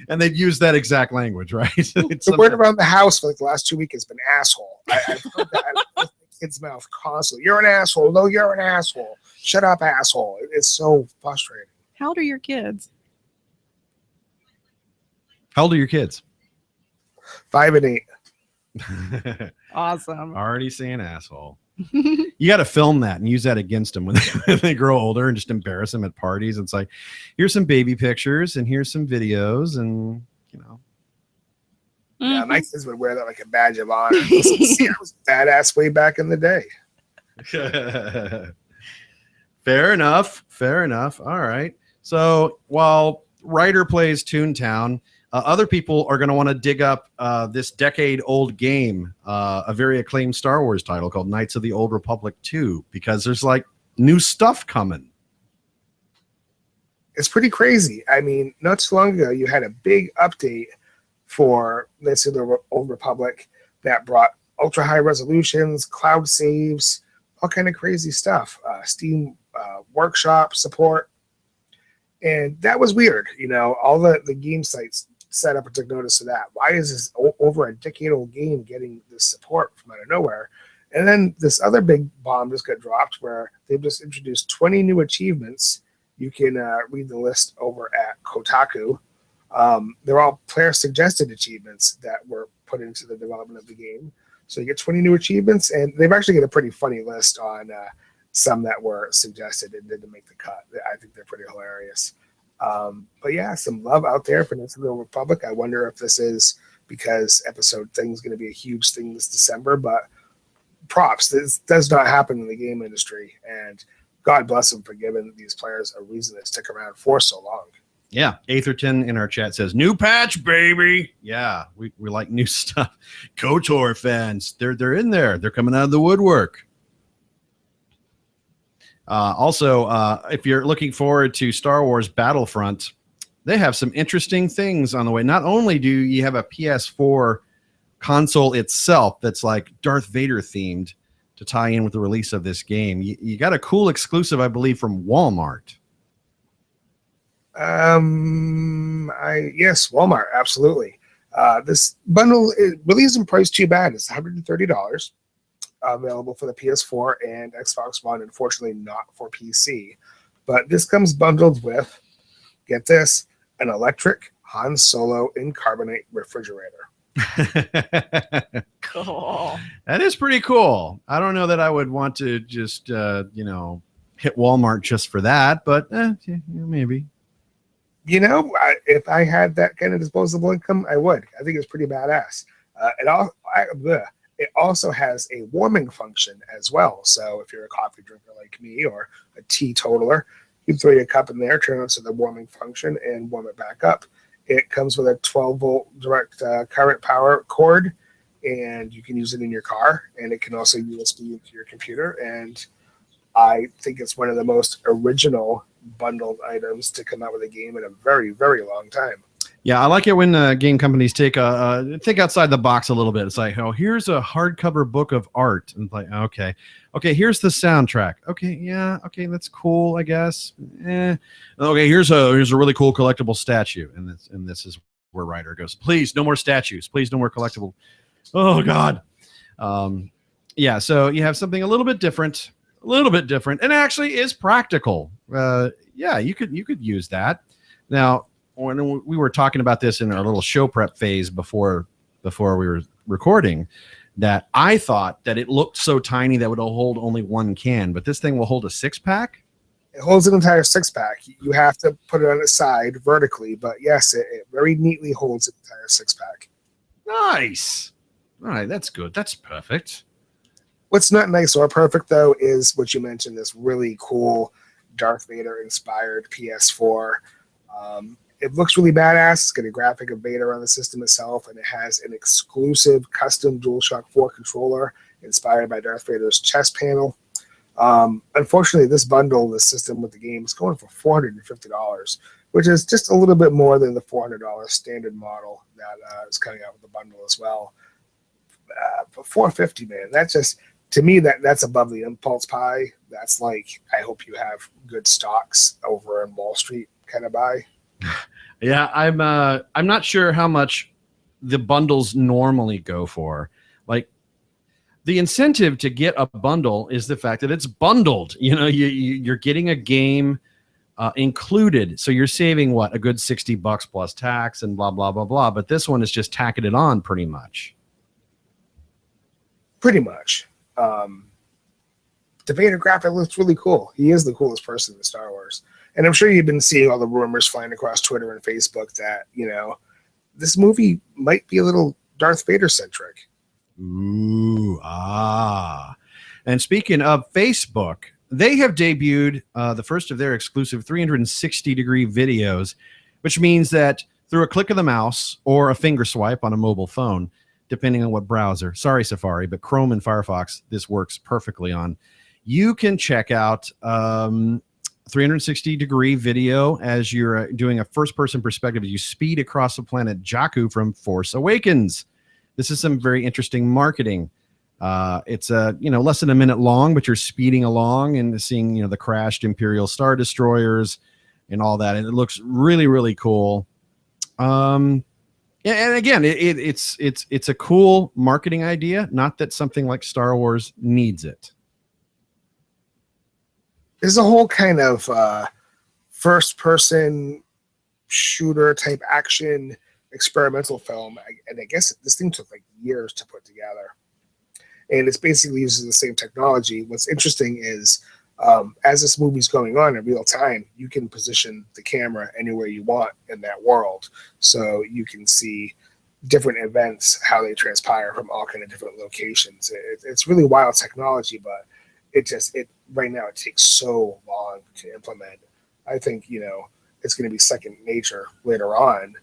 And they'd use that exact language, right? The word around the house for the last 2 weeks has been asshole. I've heard that out of my kid's mouth constantly. You're an asshole. No, you're an asshole. Shut up, asshole. It's so frustrating. How old are your kids? How old are your kids? 5 and 8. Awesome. Already saying asshole. You got to film that and use that against them when they grow older, and just embarrass them at parties. It's like, here's some baby pictures and here's some videos, and Yeah, my kids would wear that like a badge of honor. See, I was badass way back in the day. Fair enough. All right. So while Ryder plays Toontown, other people are going to want to dig up this decade-old game, a very acclaimed Star Wars title called Knights of the Old Republic 2, because there's new stuff coming. It's pretty crazy. I mean, not too long ago, you had a big update for Knights of the Old Republic that brought ultra-high resolutions, cloud saves, all kind of crazy stuff. Steam workshop support. And that was weird. All the game sites set up and took notice of that. Why is this over a decade-old game getting this support from out of nowhere? And then this other big bomb just got dropped where they've just introduced 20 new achievements. You can read the list over at Kotaku. They're all player-suggested achievements that were put into the development of the game. So you get 20 new achievements, and they've actually got a pretty funny list on some that were suggested and didn't make the cut. I think they're pretty hilarious. But yeah, some love out there for Knights of the Old Republic. I wonder if this is because episode thing is going to be a huge thing this December, but props. This does not happen in the game industry, and God bless them for giving these players a reason to stick around for so long. Yeah, Atherton in our chat says, new patch, baby. Yeah, we like new stuff. KOTOR fans, they're in there. They're coming out of the woodwork. Also, if you're looking forward to Star Wars Battlefront, they have some interesting things on the way. Not only do you have a PS4 console itself that's like Darth Vader themed to tie in with the release of this game, you got a cool exclusive, I believe, from Walmart. Yes, Walmart, absolutely. This bundle really isn't priced too bad. It's $130, available for the PS4 and Xbox One. Unfortunately, not for PC. But this comes bundled with, get this, an electric Han Solo in carbonate refrigerator. Cool. That is pretty cool. I don't know that I would want to just hit Walmart just for that, but maybe. If I had that kind of disposable income, I would. I think it's pretty badass. It also has a warming function as well. So if you're a coffee drinker like me or a teetotaler, you can throw your cup in there, turn on to the warming function, and warm it back up. It comes with a 12-volt direct current power cord, and you can use it in your car, and it can also USB into your computer. And I think it's one of the most original bundled items to come out with a game in a very, very long time. Yeah, I like it when game companies think outside the box a little bit. It's like, oh, here's a hardcover book of art, and like, okay, here's the soundtrack. Okay, yeah, okay, that's cool, I guess. Okay, here's a really cool collectible statue, and this is where Ryder goes. Please, no more statues. Please, no more collectible. Oh God. Yeah, so you have something a little bit different, and actually is practical. Yeah, you could use that. Now, when we were talking about this in our little show prep phase before we were recording, that I thought that it looked so tiny that it would hold only one can, but this thing will hold a 6-pack. It holds an entire 6-pack. You have to put it on its side vertically, but yes, it very neatly holds an entire 6-pack. Nice. All right, that's good. That's perfect. What's not nice or perfect, though, is what you mentioned, this really cool Darth Vader-inspired PS4. It looks really badass. It's got a graphic of Vader on the system itself, and it has an exclusive custom DualShock 4 controller inspired by Darth Vader's chest panel. Unfortunately, this bundle, the system with the game, is going for $450, which is just a little bit more than the $400 standard model that is coming out with the bundle as well. For $450, man, that's just, to me, that's above the impulse buy. That's like, I hope you have good stocks over on Wall Street kind of buy. Yeah, I'm not sure how much the bundles normally go for. Like, the incentive to get a bundle is the fact that it's bundled. You're getting a game included, so you're saving a good $60 plus tax and blah blah blah blah. But this one is just tacking it on pretty much. Pretty much. The Vader graphic looks really cool. He is the coolest person in Star Wars. And I'm sure you've been seeing all the rumors flying across Twitter and Facebook that, this movie might be a little Darth Vader-centric. Ooh, And speaking of Facebook, they have debuted the first of their exclusive 360-degree videos, which means that through a click of the mouse or a finger swipe on a mobile phone, depending on what browser, sorry Safari, but Chrome and Firefox, this works perfectly on, you can check out 360-degree video as you're doing a first-person perspective as you speed across the planet Jakku from Force Awakens. This is some very interesting marketing. It's less than a minute long, but you're speeding along and seeing the crashed Imperial Star Destroyers and all that, and it looks really, really cool. And again, it's a cool marketing idea. Not that something like Star Wars needs it. There's a whole kind of first-person shooter type action experimental film, and I guess this thing took like years to put together. And it's basically uses the same technology. What's interesting is as this movie's going on in real time, you can position the camera anywhere you want in that world. So you can see different events, how they transpire from all kind of different locations. It's really wild technology, but it right now it takes so long to implement. I think, it's going to be second nature later on.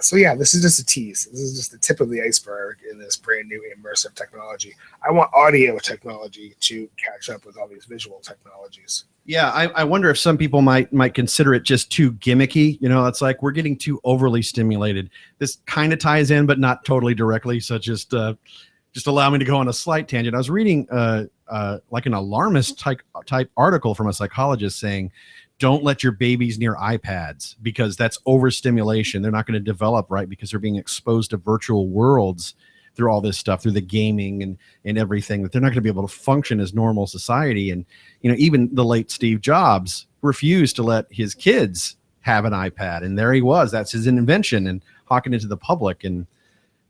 So yeah, this is just a tease. This is just the tip of the iceberg in this brand new immersive technology. I want audio technology to catch up with all these visual technologies. Yeah, I wonder if some people might consider it just too gimmicky. It's like we're getting too overly stimulated. This kind of ties in, but not totally directly. So just allow me to go on a slight tangent. I was reading like an alarmist type article from a psychologist saying, don't let your babies near iPads because that's overstimulation. They're not going to develop right because they're being exposed to virtual worlds through all this stuff, through the gaming and everything, that they're not going to be able to function as normal society. And, even the late Steve Jobs refused to let his kids have an iPad. And there he was. That's his invention, and hawking it to the public and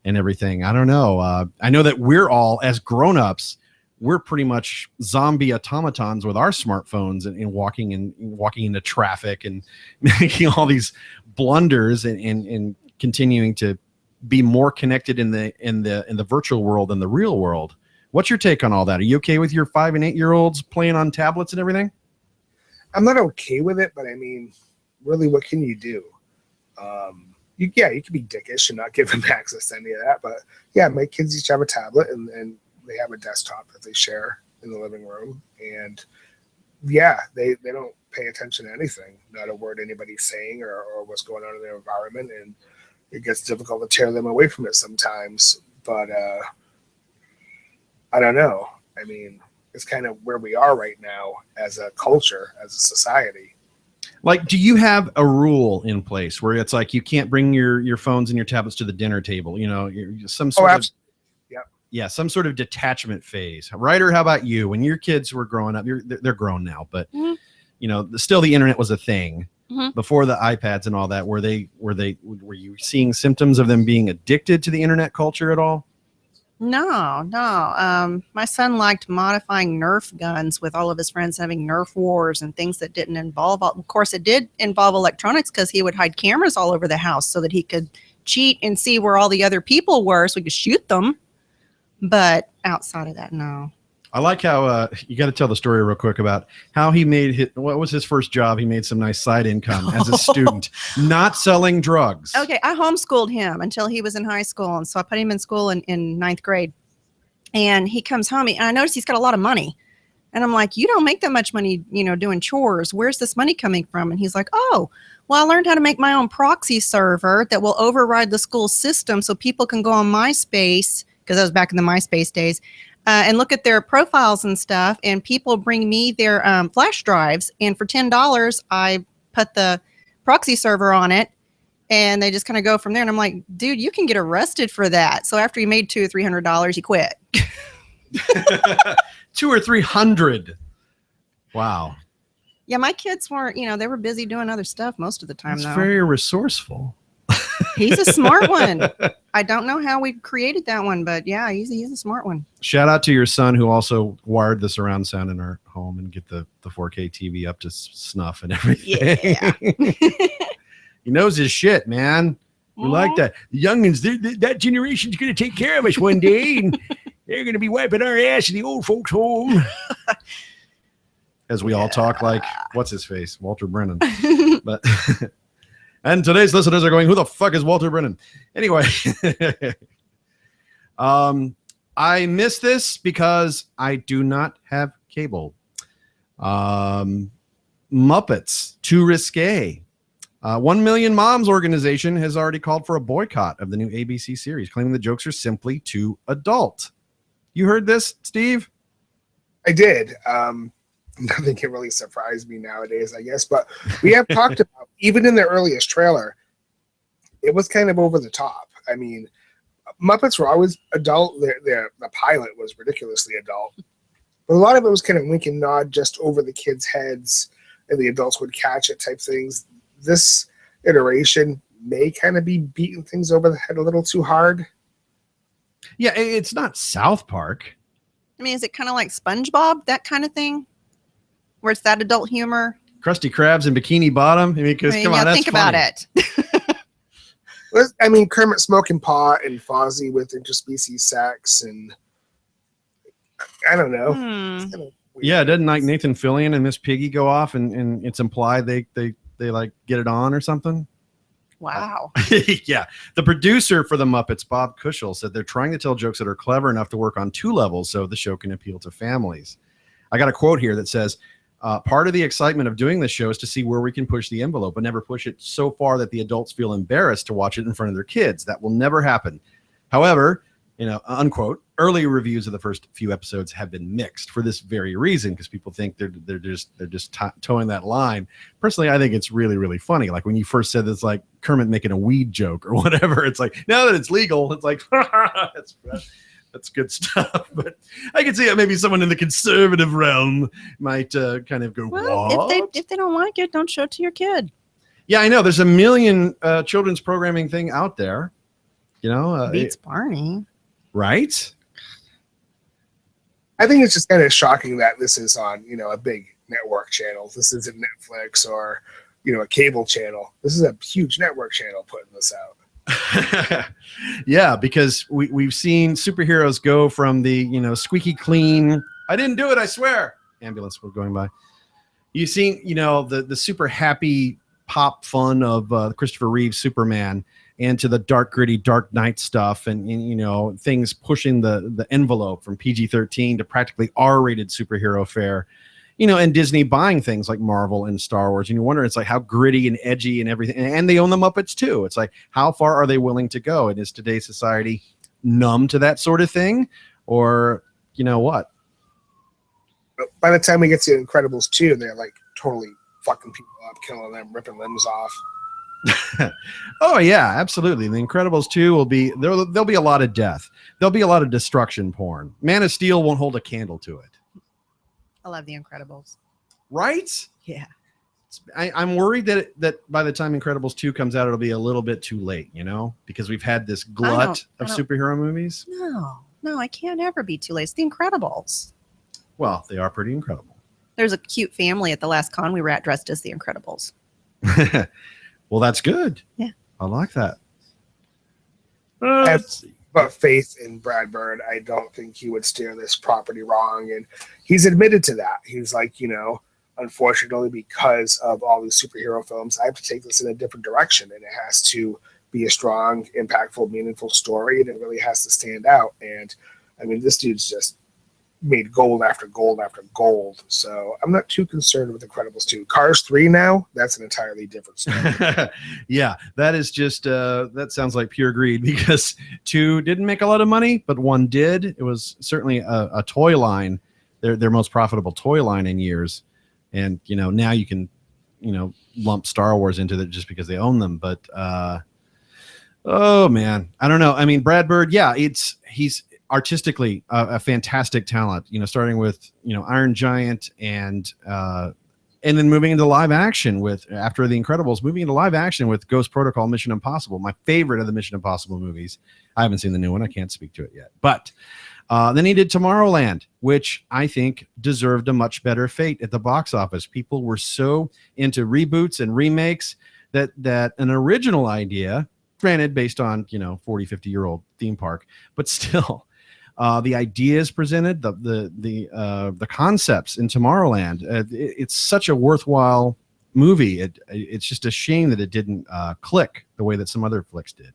everything. I don't know. I know that we're all, as grown-ups, we're pretty much zombie automatons with our smartphones and walking into traffic and making all these blunders and continuing to be more connected in the virtual world than the real world. What's your take on all that? Are you okay with your 5 and 8 year olds playing on tablets and everything? I'm not okay with it, but I mean, really, what can you do? You can be dickish and not give them access to any of that. But yeah, my kids each have a tablet and they have a desktop that they share in the living room, and yeah, they don't pay attention to anything, not a word anybody's saying or what's going on in their environment, and it gets difficult to tear them away from it sometimes. But I don't know. I mean, it's kind of where we are right now as a culture, as a society. Like, do you have a rule in place where it's like you can't bring your phones and your tablets to the dinner table? Some sort of yeah, some sort of detachment phase. Ryder, how about you? When your kids were growing up, they're grown now, but still the internet was a thing before the iPads and all that. Were you seeing symptoms of them being addicted to the internet culture at all? No. My son liked modifying Nerf guns with all of his friends, having Nerf wars and things that didn't involve. Of course, it did involve electronics because he would hide cameras all over the house so that he could cheat and see where all the other people were so he could shoot them. But outside of that, no. I like how you got to tell the story real quick about how he made what was his first job. He made some nice side income as a student, not selling drugs. Okay, I homeschooled him until he was in high school, and so I put him in school in ninth grade. And he comes home, and I noticed he's got a lot of money. And I'm like, you don't make that much money, doing chores. Where's this money coming from? And he's like, oh, well, I learned how to make my own proxy server that will override the school system so people can go on MySpace, because I was back in the MySpace days, and look at their profiles and stuff. And people bring me their flash drives. And for $10, I put the proxy server on it. And they just kind of go from there. And I'm like, dude, you can get arrested for that. So after he made $200 or $300, he quit. $200 or $300. Wow. Yeah, my kids weren't, they were busy doing other stuff most of the time. That's very resourceful. He's a smart one. I don't know how we created that one, but yeah, he's a smart one. Shout out to your son who also wired the surround sound in our home and get the 4K TV up to snuff and everything. Yeah. He knows his shit, man. We like that. The youngins, that generation's going to take care of us one day, and they're going to be wiping our ass in the old folks' home. As we all talk like, what's his face? Walter Brennan. But and today's listeners are going, who the fuck is Walter Brennan? Anyway, I miss this because I do not have cable. Muppets, too risque. 1 Million Moms organization has already called for a boycott of the new ABC series, claiming the jokes are simply too adult. You heard this, Steve? I did. Nothing can really surprise me nowadays, I guess. But we have talked about, even in the earliest trailer, it was kind of over the top. I mean, Muppets were always adult. The pilot was ridiculously adult. But a lot of it was kind of wink and nod just over the kids' heads, and the adults would catch it type things. This iteration may kind of be beating things over the head a little too hard. Yeah, it's not South Park. I mean, is it kind of like SpongeBob, that kind of thing, where it's that adult humor? Krusty Krabs and Bikini Bottom. I mean, because come on, that's think funny. about it. I mean, Kermit smoking pot and Fozzie with interspecies sex, and I don't know. It's kind of weird. Yeah, doesn't like Nathan Fillion and Miss Piggy go off, and it's implied they like get it on or something? Wow. Yeah. The producer for the Muppets, Bob Cushel, said they're trying to tell jokes that are clever enough to work on 2 levels so the show can appeal to families. I got a quote here that says, part of the excitement of doing this show is to see where we can push the envelope, but never push it so far that the adults feel embarrassed to watch it in front of their kids. That will never happen. However, unquote, early reviews of the first few episodes have been mixed for this very reason, because people think they're just towing that line. Personally, I think it's really, really funny. Like when you first said it's like Kermit making a weed joke or whatever, it's like, now that it's legal, it's like, that's good stuff. But I can see that maybe someone in the conservative realm might kind of go, well, what? if they don't like it, don't show it to your kid. Yeah, I know. There's a million children's programming thing out there. Beats Barney. Right? I think it's just kind of shocking that this is on, a big network channel. This isn't Netflix or, a cable channel. This is a huge network channel putting this out. Yeah, because we've seen superheroes go from the, squeaky clean, I didn't do it, I swear, ambulance was going by. You've seen, the super happy pop fun of Christopher Reeve's Superman, and to the dark, gritty, Dark Knight stuff, and things pushing the envelope from PG-13 to practically R-rated superhero fare, and Disney buying things like Marvel and Star Wars, and you wonder, it's like how gritty and edgy and everything, and they own the Muppets too. It's like, how far are they willing to go? And is today's society numb to that sort of thing, or what? By the time we get to Incredibles 2, they're like totally fucking people up, killing them, ripping limbs off. Oh yeah, absolutely. The Incredibles 2 will be there'll be a lot of death. There'll be a lot of destruction porn. Man of Steel won't hold a candle to it. I love The Incredibles. Right? Yeah. I'm worried that by the time Incredibles 2 comes out, it'll be a little bit too late, because we've had this glut of superhero movies. No, I can't ever be too late. It's The Incredibles. Well, they are pretty incredible. There's a cute family at the last con we were at dressed as The Incredibles. Well, that's good. Yeah. I like that. But faith in Brad Bird, I don't think he would steer this property wrong. And he's admitted to that. He's like, unfortunately, because of all these superhero films, I have to take this in a different direction. And it has to be a strong, impactful, meaningful story. And it really has to stand out. And I mean, this dude's just made gold after gold after gold. So I'm not too concerned with Incredibles 2. Cars 3 now, that's an entirely different story. Yeah, that is just, that sounds like pure greed, because 2 didn't make a lot of money, but 1 did. It was certainly a toy line, their most profitable toy line in years. And, now you can, lump Star Wars into it just because they own them. But, oh man, I don't know. I mean, Brad Bird, yeah, he's artistically a fantastic talent, starting with, Iron Giant and then moving into live action after The Incredibles, moving into live action with Ghost Protocol, Mission Impossible, my favorite of the Mission Impossible movies. I haven't seen the new one. I can't speak to it yet, but then he did Tomorrowland, which I think deserved a much better fate at the box office. People were so into reboots and remakes that an original idea, granted based on, 40, 50-year-old theme park, but still, the ideas presented, the concepts in Tomorrowland, it's such a worthwhile movie. It's just a shame that it didn't click the way that some other flicks did.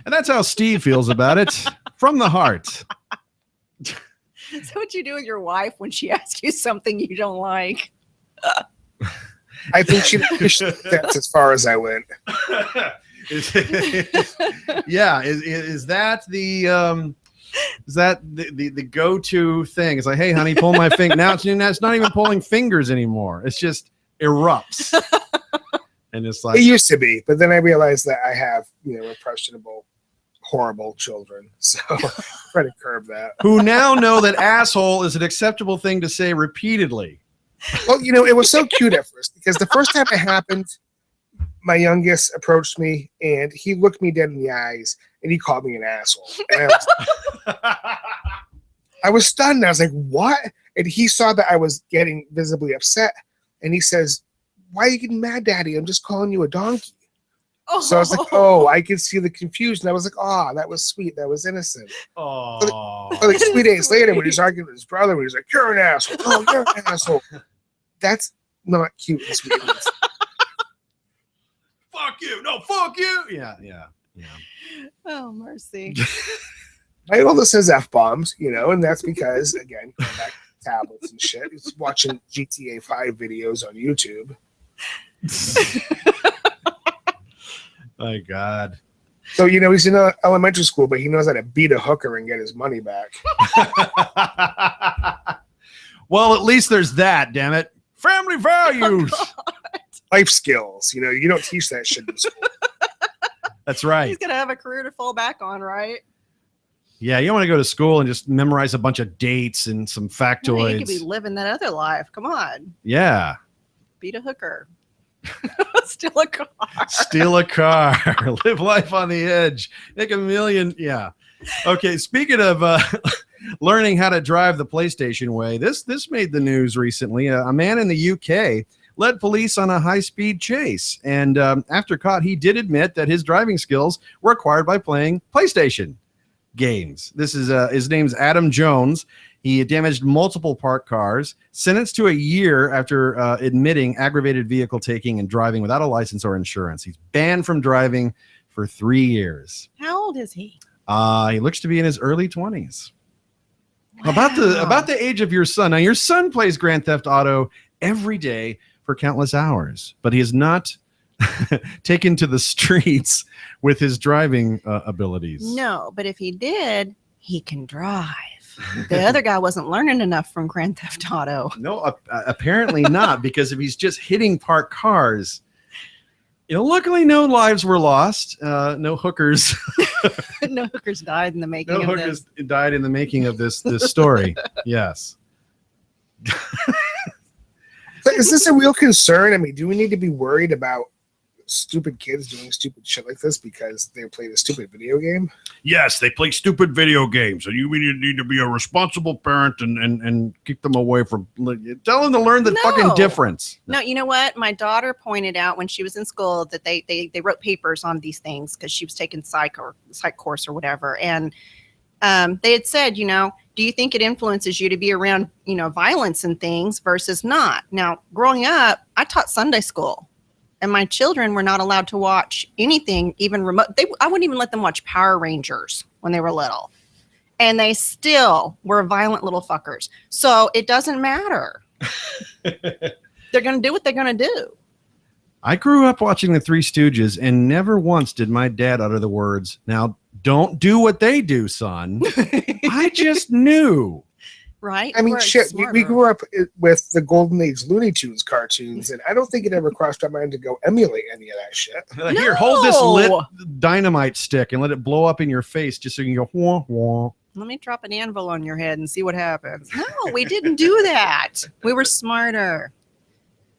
And that's how Steve feels about it, from the heart. Is that what you do with your wife when she asks you something you don't like? I think that's as far as I went. Yeah, is that the go-to thing? It's like, hey honey, pull my finger. Now it's not even pulling fingers anymore, it's just erupts. And it's like, it used to be, but then I realized that I have impressionable, horrible children, so try to curb that. Who now know that asshole is an acceptable thing to say repeatedly. Well, you know, it was so cute at first because the first time it happened, my youngest approached me and he looked me dead in the eyes and he called me an asshole. And I was stunned. I was like, what? And he saw that I was getting visibly upset and he says, why are you getting mad, Daddy? I'm just calling you a donkey. Oh. So I was like, oh, I could see the confusion. I was like, oh, that was sweet. That was innocent. Oh. But like 3 days later, when he's arguing with his brother, when he's like, you're an asshole. Oh, you're an asshole. That's not cute and sweet. Fuck you. No, fuck you. Yeah. Oh, mercy. My oldest says F-bombs, you know, and that's because, again, going back to tablets and shit, he's watching GTA 5 videos on YouTube. My God. So, you know, he's in elementary school, but he knows how to beat a hooker and get his money back. Well, at least there's that, damn it. Family values. Life skills. You know, you don't teach that shit in school. That's right. He's going to have a career to fall back on, right? Yeah, you don't want to go to school and just memorize a bunch of dates and some factoids. No, you could be living that other life. Come on. Yeah. Beat a hooker. Steal a car. Steal a car. Live life on the edge. Make $1 million. Yeah. Okay. Speaking of learning how to drive the PlayStation way, this made the news recently. A man in the UK led police on a high-speed chase, and after caught, he did admit that his driving skills were acquired by playing PlayStation games. This is his name's Adam Jones. He damaged multiple parked cars, sentenced to a year after admitting aggravated vehicle taking and driving without a license or insurance. He's banned from driving for 3 years. How old is he? He looks to be in his early 20s. Wow. About the age of your son. Now, your son plays Grand Theft Auto every day for countless hours, but he is not taken to the streets with his driving abilities. No, but if he did, he can drive. The other guy wasn't learning enough from Grand Theft Auto. No, apparently not, because if he's just hitting parked cars, you know, luckily no lives were lost. No hookers. No hookers died in the making No of hookers this. died in the making of this story. Yes. But is this a real concern? I mean, do we need to be worried about stupid kids doing stupid shit like this because they played a stupid video game? Yes, they play stupid video games, and you need to be a responsible parent and keep them away from. Tell them to learn the fucking difference. No, you know what? My daughter pointed out when she was in school that they wrote papers on these things because she was taking psych course or whatever, and they had said, you know, do you think it influences you to be around, you know, violence and things versus not? Now, growing up, I taught Sunday school. And my children were not allowed to watch anything, even remote. I wouldn't even let them watch Power Rangers when they were little. And they still were violent little fuckers. So it doesn't matter. They're going to do what they're going to do. I grew up watching the Three Stooges, and never once did my dad utter the words, "Now, don't do what they do, son." I just knew. Right? I mean, shit, we grew up with the Golden Age Looney Tunes cartoons, and I don't think it ever crossed our mind to go emulate any of that shit. Like, here, hold this lit dynamite stick and let it blow up in your face just so you can go, wah, wah. Let me drop an anvil on your head and see what happens. No, we didn't do that. We were smarter.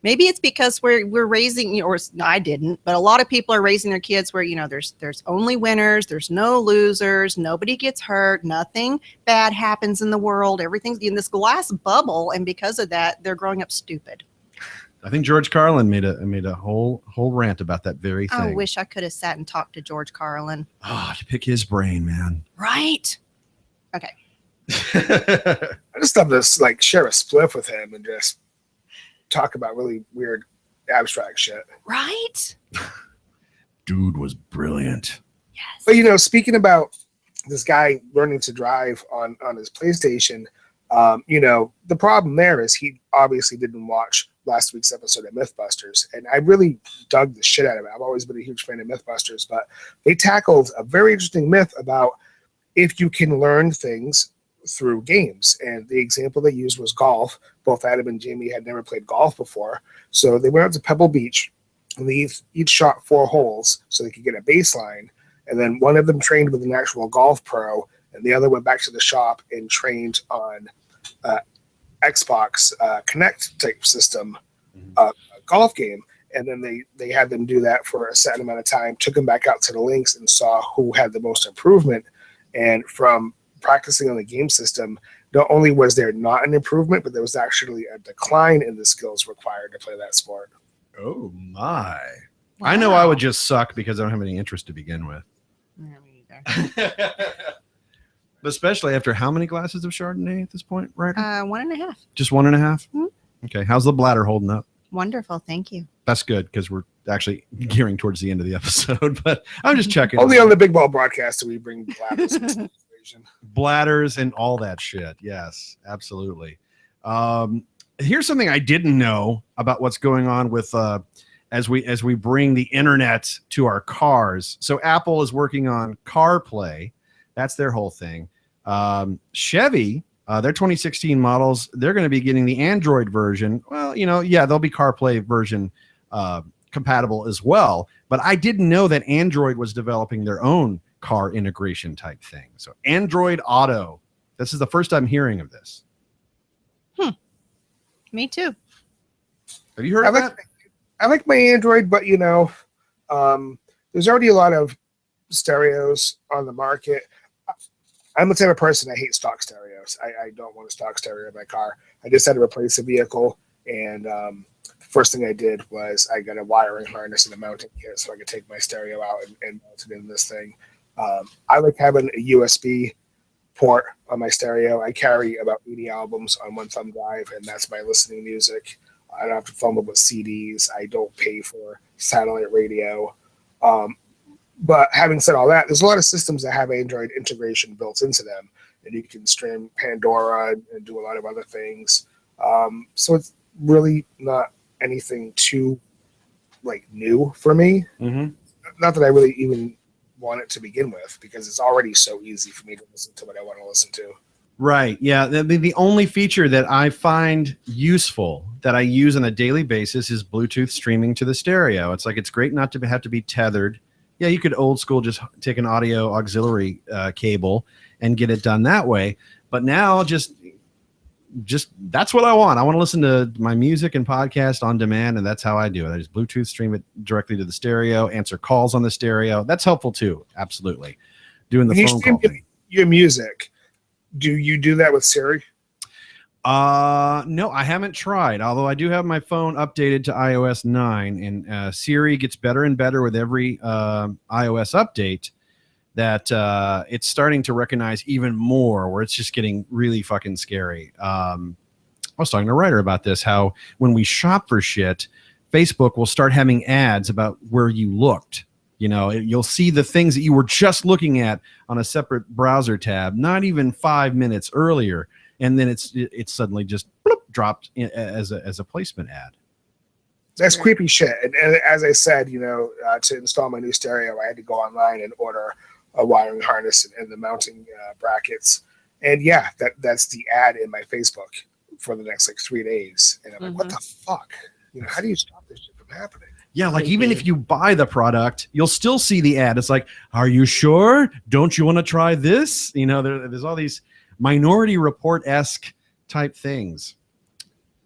Maybe it's because we're raising, or I didn't, but a lot of people are raising their kids where, you know, there's only winners, there's no losers, nobody gets hurt, nothing bad happens in the world, everything's in this glass bubble, and because of that, they're growing up stupid. I think George Carlin made a whole rant about that very thing. I wish I could have sat and talked to George Carlin. Oh, to pick his brain, man. Right? Okay. I just love to like share a spliff with him and just talk about really weird abstract shit. Right? Dude was brilliant. Yes. But you know, speaking about this guy learning to drive on his PlayStation, you know, the problem there is he obviously didn't watch last week's episode of Mythbusters, and I really dug the shit out of it. I've always been a huge fan of Mythbusters, but they tackled a very interesting myth about if you can learn things through games. And the example they used was golf. Both Adam and Jamie had never played golf before. So they went out to Pebble Beach and they each shot 4 holes so they could get a baseline. And then one of them trained with an actual golf pro and the other went back to the shop and trained on Xbox Connect type system golf game. And then they had them do that for a certain amount of time, took them back out to the links and saw who had the most improvement. And from practicing on the game system, not only was there not an improvement, but there was actually a decline in the skills required to play that sport. Oh my. Wow. I know I would just suck because I don't have any interest to begin with. Yeah, me either. Especially after how many glasses of Chardonnay at this point, right? 1.5. Just 1.5? Mhm. Okay. How's the bladder holding up? Wonderful. Thank you. That's good because we're actually gearing towards the end of the episode, but I'm just checking. Only on the Big Ball broadcast do we bring bladders into the equation. Bladders and all that shit. Yes, absolutely. Here's something I didn't know about what's going on with as we bring the internet to our cars. So Apple is working on CarPlay. That's their whole thing. Chevy, their 2016 models, they're going to be getting the Android version. Well, they'll be CarPlay version compatible as well. But I didn't know that Android was developing their own car integration type thing. So Android Auto. This is the first I'm hearing of this. Me too. Have you heard of that? I like my Android, but there's already a lot of stereos on the market. I'm the type of person I hate stock stereos. I don't want a stock stereo in my car. I just had to replace a vehicle, and the first thing I did was I got a wiring harness and a mounting kit so I could take my stereo out and mount it in this thing. I like having a USB port on my stereo. I carry about 80 albums on one thumb drive, and that's my listening music. I don't have to fumble with CDs. I don't pay for satellite radio. But having said all that, there's a lot of systems that have Android integration built into them, and you can stream Pandora and do a lot of other things. So it's really not anything too new for me. Mm-hmm. Not that I really even want it to begin with, because it's already so easy for me to listen to what I want to listen to. Right. Yeah. The only feature that I find useful that I use on a daily basis is Bluetooth streaming to the stereo. It's great not to have to be tethered. Yeah, you could old school just take an audio auxiliary cable and get it done that way. But now just that's what I want. I want to listen to my music and podcast on demand, and that's how I do it. I just Bluetooth stream it directly to the stereo, answer calls on the stereo. That's helpful too. Absolutely. Doing the phone call thing. Your music, do you do that with Siri? No, I haven't tried, although I do have my phone updated to iOS 9, and Siri gets better and better with every iOS update, that it's starting to recognize even more, where it's just getting really fucking scary. I was talking to a writer about this, how when we shop for shit, Facebook will start having ads about where you looked. You'll see the things that you were just looking at on a separate browser tab, not even 5 minutes earlier. And then it's suddenly just dropped as a placement ad. That's creepy shit. And as I said, to install my new stereo, I had to go online and order a wiring harness and the mounting brackets. And yeah, that's the ad in my Facebook for the next 3 days. And I'm like, what the fuck? How do you stop this shit from happening? Yeah, even if you buy the product, you'll still see the ad. It's like, are you sure? Don't you want to try this? There's all these Minority Report-esque type things.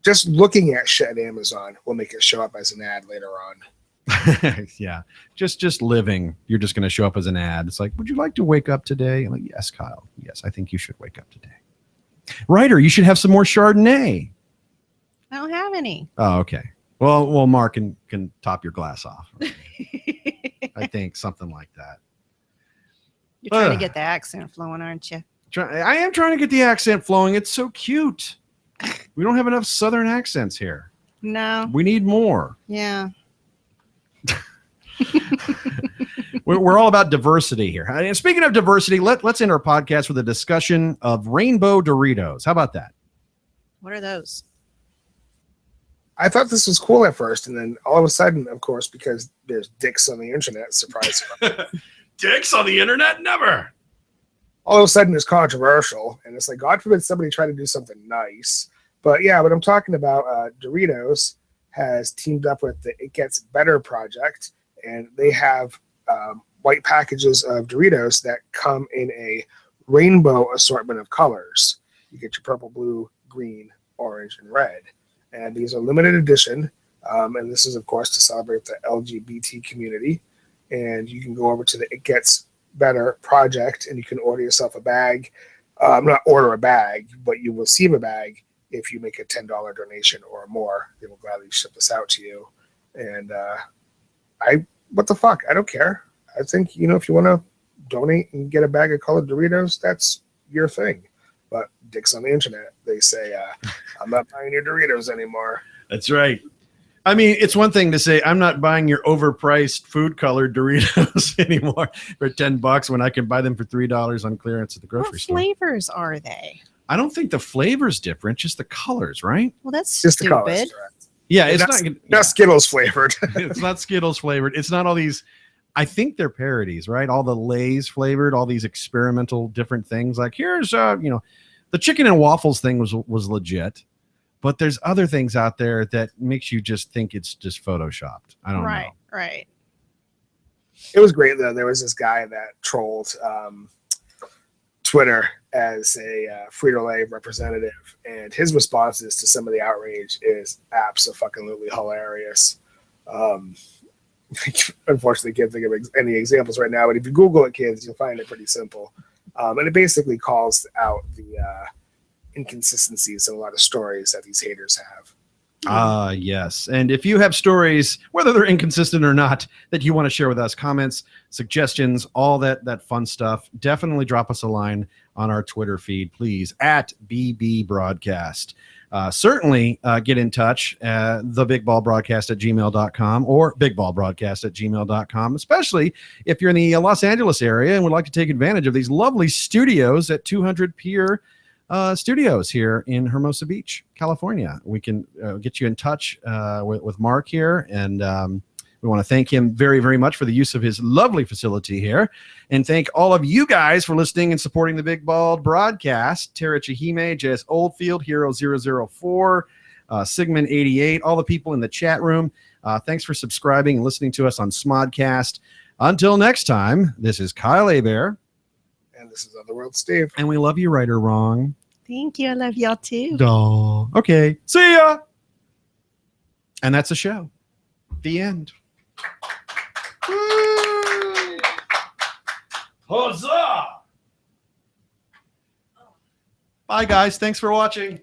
Just looking at shit at Amazon will make it show up as an ad later on. Yeah, just living, you're just going to show up as an ad. It's like, would you like to wake up today? I'm like, yes, Kyle. Yes, I think you should wake up today. Ryder, you should have some more Chardonnay. I don't have any. Oh, okay. Well, Mark can top your glass off. I think something like that. You're trying to get the accent flowing, aren't you? I am trying to get the accent flowing. It's so cute. We don't have enough Southern accents here. No. We need more. Yeah. We're all about diversity here. And speaking of diversity, let's end our podcast with a discussion of rainbow Doritos. How about that? What are those? I thought this was cool at first, and then all of a sudden, of course, because there's dicks on the internet, surprise. Dicks on the internet? Never. All of a sudden it's controversial, and it's like, God forbid somebody try to do something nice. But yeah, what I'm talking about, Doritos has teamed up with the It Gets Better project, and they have white packages of Doritos that come in a rainbow assortment of colors. You get your purple, blue, green, orange, and red. And these are limited edition. And this is, of course, to celebrate the LGBT community. And you can go over to the It Gets Better project and you can order yourself a bag. Not order a bag, but you will receive a bag if you make a $10 donation or more. They will gladly ship this out to you. And what the fuck? I don't care. I think, if you want to donate and get a bag of colored Doritos, that's your thing. But dicks on the internet, they say, I'm not buying your Doritos anymore. That's right. I mean, it's one thing to say, I'm not buying your overpriced food colored Doritos anymore for $10 when I can buy them for $3 on clearance at the grocery store. What flavors are they? I don't think the flavor's different, just the colors, right? Well, that's just stupid. the colors. Yeah, it's not Skittles flavored. It's not Skittles flavored. It's not all these. I think they're parodies, right? All the Lay's flavored, all these experimental different things. Like here's, the chicken and waffles thing was legit, but there's other things out there that makes you just think it's just photoshopped. I don't know. Right. It was great though. There was this guy that trolled Twitter as a Frito-Lay representative, and his responses to some of the outrage is abso-fucking-lutely hilarious. Unfortunately, can't think of any examples right now, but if you Google it, kids, you'll find it pretty simple. And it basically calls out the inconsistencies in a lot of stories that these haters have. Yes. And if you have stories, whether they're inconsistent or not, that you want to share with us, comments, suggestions, all that fun stuff, definitely drop us a line on our Twitter feed, please, at BB Broadcast. Certainly get in touch, thebigballbroadcast@gmail.com or bigballbroadcast@gmail.com, especially if you're in the Los Angeles area and would like to take advantage of these lovely studios at 200 Pier Studios here in Hermosa Beach, California. We can get you in touch with Mark here, and we want to thank him very, very much for the use of his lovely facility here, and thank all of you guys for listening and supporting the Big Bald Broadcast. Tara Chihime, Jess Oldfield, Hero 004, Sigmund 88, all the people in the chat room. Thanks for subscribing and listening to us on Smodcast. Until next time, this is Kyle Hebert. And this is Otherworld Steve. And we love you, right or wrong. Thank you. I love y'all too. Duh. Okay. See ya. And that's the show. The end. Huzzah! Bye, guys. Thanks for watching.